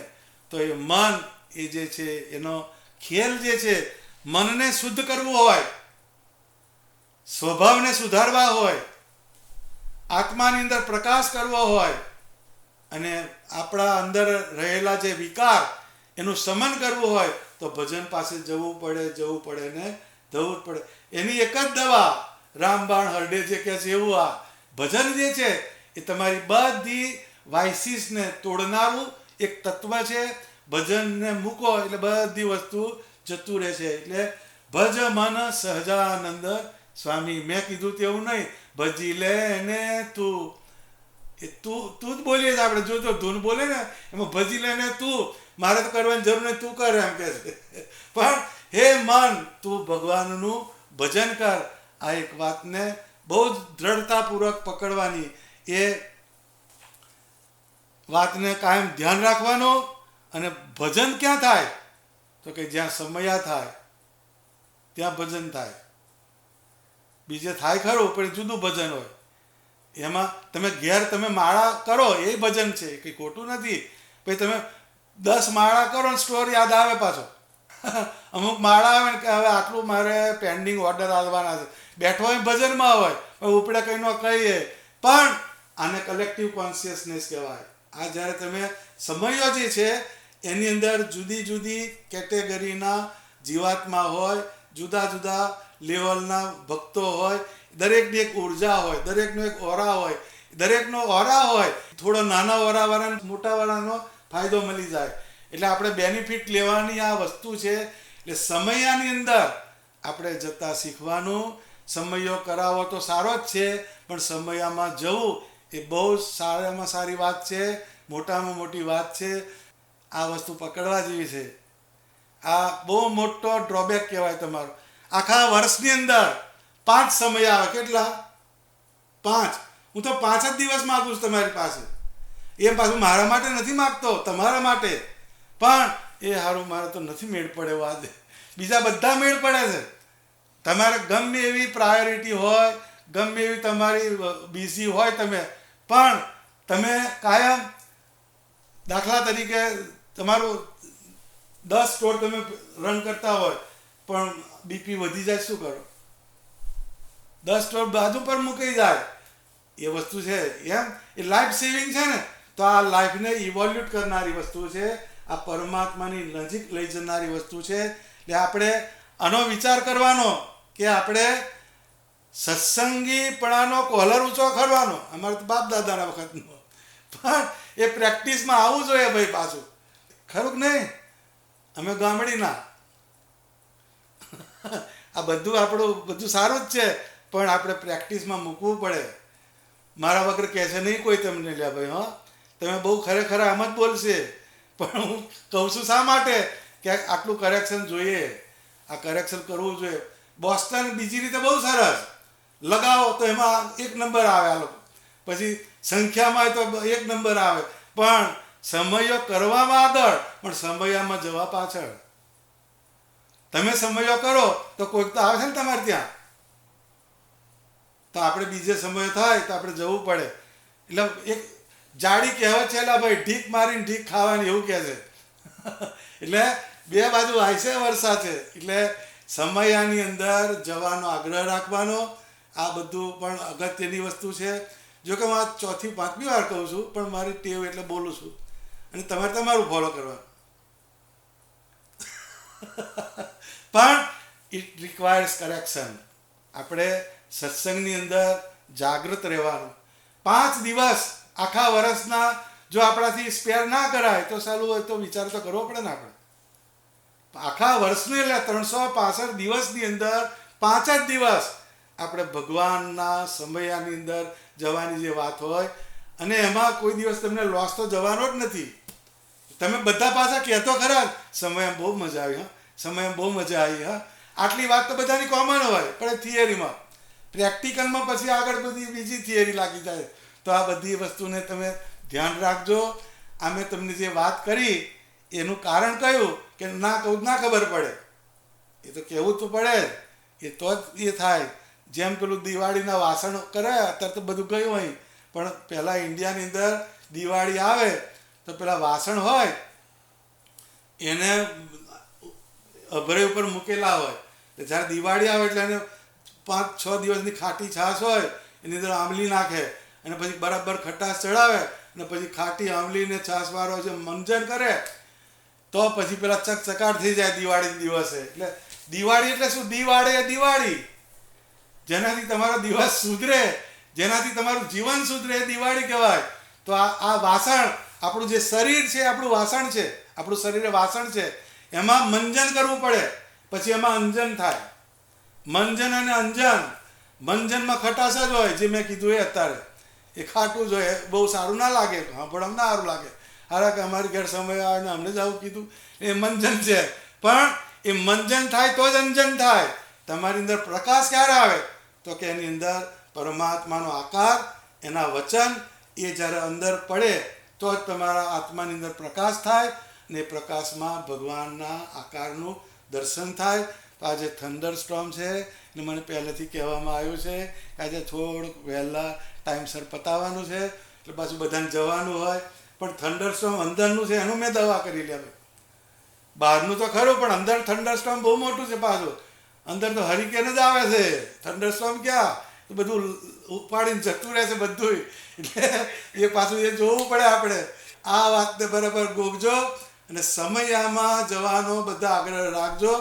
તો એ મન એ જે છે એનો ખેલ જે છે, મનને શુદ્ધ કરવું હોય, સ્વભાવને સુધારવા હોય, આત્માની અંદર પ્રકાશ કરવો હોય, અને આપણા અંદર રહેલા જે વિકાર એનું શમન કરવું હોય, તો ભજન પાસે જવું પડે ને જવું જ પડે. એની એક જ દવા, રામબાણ હરડે જે કહે છે એવું આ ભજન જે છે એ તમારી બધી વાઇસીસને તોડનારું એક તત્વ છે. ભજનને મૂકો એટલે બધી વસ્તુ જતું રહે છે. એટલે ભજ મન સહજાનંદ સ્વામી. મેં કીધું તેવું નહીં, ભજી લે ને તું. એ તું જ બોલીએ છીએ આપણે. જો ધૂન બોલે ને એમાં ભજી લે ને તું, મારે તો કરવાની જરૂર નહીં, તું કર એમ કે છે. પણ હે મન, તું ભગવાનનું ભજન કર. આ એક વાતને બહુ જ દ્રઢતાપૂર્વક પકડવાની, એ વાતને કાયમ ધ્યાન રાખવાનો. અને ભજન ક્યાં થાય? તો કે જ્યાં સમયા થાય ત્યાં ભજન થાય. બીજે થાય ખરું, પણ જુદું ભજન હોય. એમાં તમે ઘેર તમે માળા કરો એ ભજન છે, કંઈ ખોટું નથી. પછી તમે 10 માળા કરો ને સ્ટોર યાદ આવે પાછો. અમુક માળા આવે ને કે હવે આટલું મારે પેન્ડિંગ ઓર્ડર આવવાના છે, બેઠો હોય ભજનમાં હોય, ઉપડે કંઈ ન કહીએ. પણ આને કલેક્ટિવ કોન્શિયસનેસ કહેવાય. આ જ્યારે તમે સમયો જે છે એની અંદર જુદી જુદી કેટેગરીના જીવાત્મા હોય, જુદા જુદા લેવલના ભક્તો હોય, દરેકની એક ઉર્જા હોય, દરેકનો એક ઓરા હોય, દરેકનો ઓરા હોય. થોડો નાના ઓરાવાળાને મોટાવાળાનો ફાયદો મળી જાય. એટલે આપણે બેનિફિટ લેવાની આ વસ્તુ છે. એટલે સમયાની અંદર આપણે જતાં શીખવાનું. સમયો કરાવો તો સારો જ છે, પણ સમયામાં જવું એ બહુ સારામાં સારી વાત છે, મોટામાં મોટી વાત છે. આ વસ્તુ પકડવા જેવી છે. આ બહુ મોટો ડ્રોબેક કહેવાય તમારો. આખા વર્ષની અંદર 5 સમય આવે. કેટલા? 5. હું તો 5 જ દિવસ માગું છું તમારી પાસે. એ પાછું મારા માટે નથી માગતો, તમારા માટે. પણ એ સારું, મારે તો નથી મેળ પડે એવો આજે. બીજા બધા મેળ પડે છે. તમારે ગમે એવી પ્રાયોરિટી હોય, ગમે એવી તમારી બિઝી હોય તમે, પણ તમે કાયમ દાખલા તરીકે તમારું 10 સ્ટોર તમે રન કરતા હોય, પણ બીપી વધી જાય, શું કરો? 10 સ્ટોર બાજુ પર મૂકી જાય. એ વસ્તુ છે. એમ એ લાઈફ સેવિંગ છે ને. તો આ લાઈફને ઇવોલ્યુટ કરનારી વસ્તુ છે. આ પરમાત્માની નજીક લઈ જનારી વસ્તુ છે. એટલે આપણે આનો વિચાર કરવાનો કે આપણે સત્સંગીપણાનો કોલર ઊંચો કરવાનો. અમારે તો બાપ દાદાના વખતનો. પણ એ પ્રેક્ટિસમાં આવવું જોઈએ ભાઈ પાછું. ખરું કે નહીં? અમે ગામડીના. આ બધું આપણું બધું સારું જ છે, પણ આપણે પ્રેક્ટિસમાં મૂકવું પડે. મારા વગર કહે છે નહીં કોઈ તમને, લ્યા ભાઈ, હા તમે બહુ ખરેખર આમ જ બોલશે. પણ હું કહું છું શા માટે કે આટલું કરેક્શન જોઈએ. આ કરેક્શન કરવું જોઈએ. બોસ્ટન બીજી રીતે બહુ સરસ લગાવો તો એમાં 1 નંબર આવે. આ લોકો પછી સંખ્યામાં તો 1 નંબર આવે, પણ સમયો કરવામાં આગળ, પણ સમયમાં જવા પાછળ. તમે સમયો કરો તો કોઈક તો આવે છે ને તમારે ત્યાં. તો આપણે બીજે સમય થાય તો આપણે જવું પડે. એટલે એક જાડી કહેવત છે, એટલે ભાઈ ઢીક મારીને ઢીક ખાવાની, એવું કહે છે. એટલે બે બાજુ હાઈસે વર્ષા છે. એટલે સમયાની અંદર જવાનો આગ્રહ રાખવાનો. આ બધું પણ અગત્યની વસ્તુ છે. જો કે હું આ 4થી 5મી વાર કહું છું, પણ મારી ટેવ એટલે બોલું છું. અને તમારે તમારું ફોલો કરવાનું. પણ ઇટ રિક્વાયર્સ કરેક્શન. આપણે સત્સંગની અંદર જાગૃત રહેવાનું. 5 દિવસ આખા વર્ષના જો આપણાથી સ્પેર ના કરાય તો સારું હોય તો વિચાર તો કરવો પડે ને આપણે. આખા વર્ષને એટલે 365 દિવસની અંદર 5 જ દિવસ આપણે ભગવાનના સમયાની અંદર જવાની જે વાત હોય, અને એમાં કોઈ દિવસ તમને લોસ તો જવાનો જ નથી. તમે બધા પાછા કહેતો ખરા સમયમાં બહુ મજા આવી, હા સમયમાં બહુ મજા આવી, હા. આટલી વાત તો બધાની કોમન હોય, પણ થિયરીમાં. પ્રેક્ટિકલમાં પછી આગળ બધી બીજી થિયરી લાગી જાય. તો આ બધી વસ્તુને તમે ધ્યાન રાખજો. આ મેં તમને જે વાત કરી એનું કારણ કયું કે ના કહું ના ખબર પડે. એ તો કહેવું તો પડે, એ તો જ એ થાય. જેમ પેલું દિવાળીના વાસણ કરે અત્યારે તો બધું ગયું હોય, પણ પહેલાં ઇન્ડિયાની અંદર દિવાળી આવે તો પેલા વાસણ હોય એને અભરે ઉપર મૂકેલા હોય. જ્યારે દિવાળી આવે એટલે એને 5-6 દિવસની ખાટી છાશ હોય, એની અંદર આંબલી નાખે, અને પછી બરાબર ખટાશ ચડાવે, અને પછી ખાટી આંબલીને છાશવાળો જે મંજન કરે તો પછી પેલા ચકચકાટ થઈ જાય દિવાળી દિવસે. એટલે દિવાળી એટલે શું? દિવાળી જેનાથી તમારો દિવસ સુધરે, જેનાથી તમારું જીવન સુધરે, એ દિવાળી કહેવાય. તો આ વાસણ, આપણું જે શરીર છે આપણું વાસણ છે, આપણું શરીર એ વાસણ છે. એમાં મંજન કરવું પડે, પછી એમાં અંજન થાય. મંજન અને અંજન. મંજનમાં ખટાશ જ હોય, જે મેં કીધું એ અત્યારે. એ ખાટું જ હોય, બહુ સારું ના લાગે, સાંભળવામાં ના સારું લાગે. હારા કે અમારી ઘેર સમય આવે ને અમને જ આવું કીધું, એ મંજન છે. પણ એ મંજન થાય તો જ અંજન થાય. તમારી અંદર પ્રકાશ ક્યારે આવે? તો કે એની અંદર પરમાત્માનો આકાર, એના વચન એ જ્યારે અંદર પડે તો જ તમારા આત્માની અંદર પ્રકાશ થાય, અને એ પ્રકાશમાં ભગવાનના આકારનું દર્શન થાય. તો આજે થંડર સ્ટોર્મ છે, એટલે મને પહેલેથી કહેવામાં આવ્યું છે કે આજે થોડુંક વહેલા ટાઈમસર પતાવવાનું છે, એટલે પાછું બધાને જવાનું હોય. પણ થંડર સ્ટોર્મ અંદરનું છે એનું મેં દવા કરી લે. બહારનું તો ખરું, પણ અંદર થંડર સ્ટોર્મ બહુ મોટું છે પાછું. અંદર તો હરિકેન જ આવે છે, થંડર સ્ટોર્મ ક્યાં? તો બધું ઉપાડીને જતું રહે છે બધું. એટલે એ પાછું એ જોવું પડે આપણે. આ વાતને બરાબર ગોગજો, અને સમયમાં જવાનો બધા આગ્રહ રાખજો.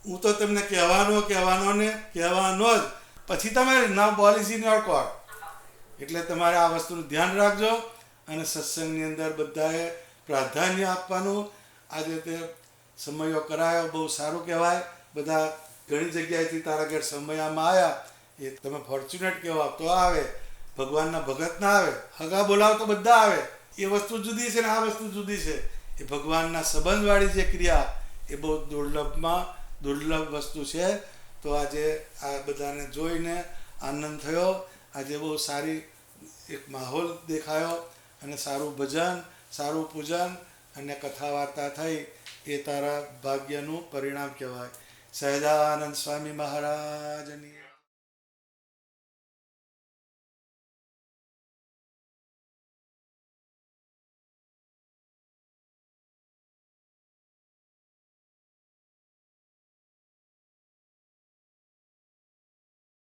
હું તો તમને કહેવાનો જ. પછી તમે નાવ પોલિસી ઇન યોર કોર્ટ. એટલે તમારે આ વસ્તુનું ધ્યાન રાખજો અને સત્સંગની અંદર બધાએ પ્રાધાન્ય આપવાનું. આજે તે સમયો કરાયો, બહુ સારું કહેવાય. બધા ઘણી જગ્યાએથી તારા ઘેર સમયામાં આવ્યા, એ તમે ફોર્ચ્યુનેટ કહેવાય તો આવે, ભગવાનના ભગત ના આવે, હગા બોલાવ તો બધા આવે. એ વસ્તુ જુદી છે ને આ વસ્તુ જુદી છે. એ ભગવાનના સંબંધવાળી જે ક્રિયા એ બહુ દુર્લભ વસ્તુ છે. તો આજે આ બધાને જોઈને આનંદ થયો. આજે બહુ સારી એક માહોલ દેખાયો અને સારું ભજન, સારું પૂજન અને કથા વાર્તા થઈ. એ તારા ભાગ્યનું પરિણામ કહેવાય. સહજાનંદ સ્વામી મહારાજની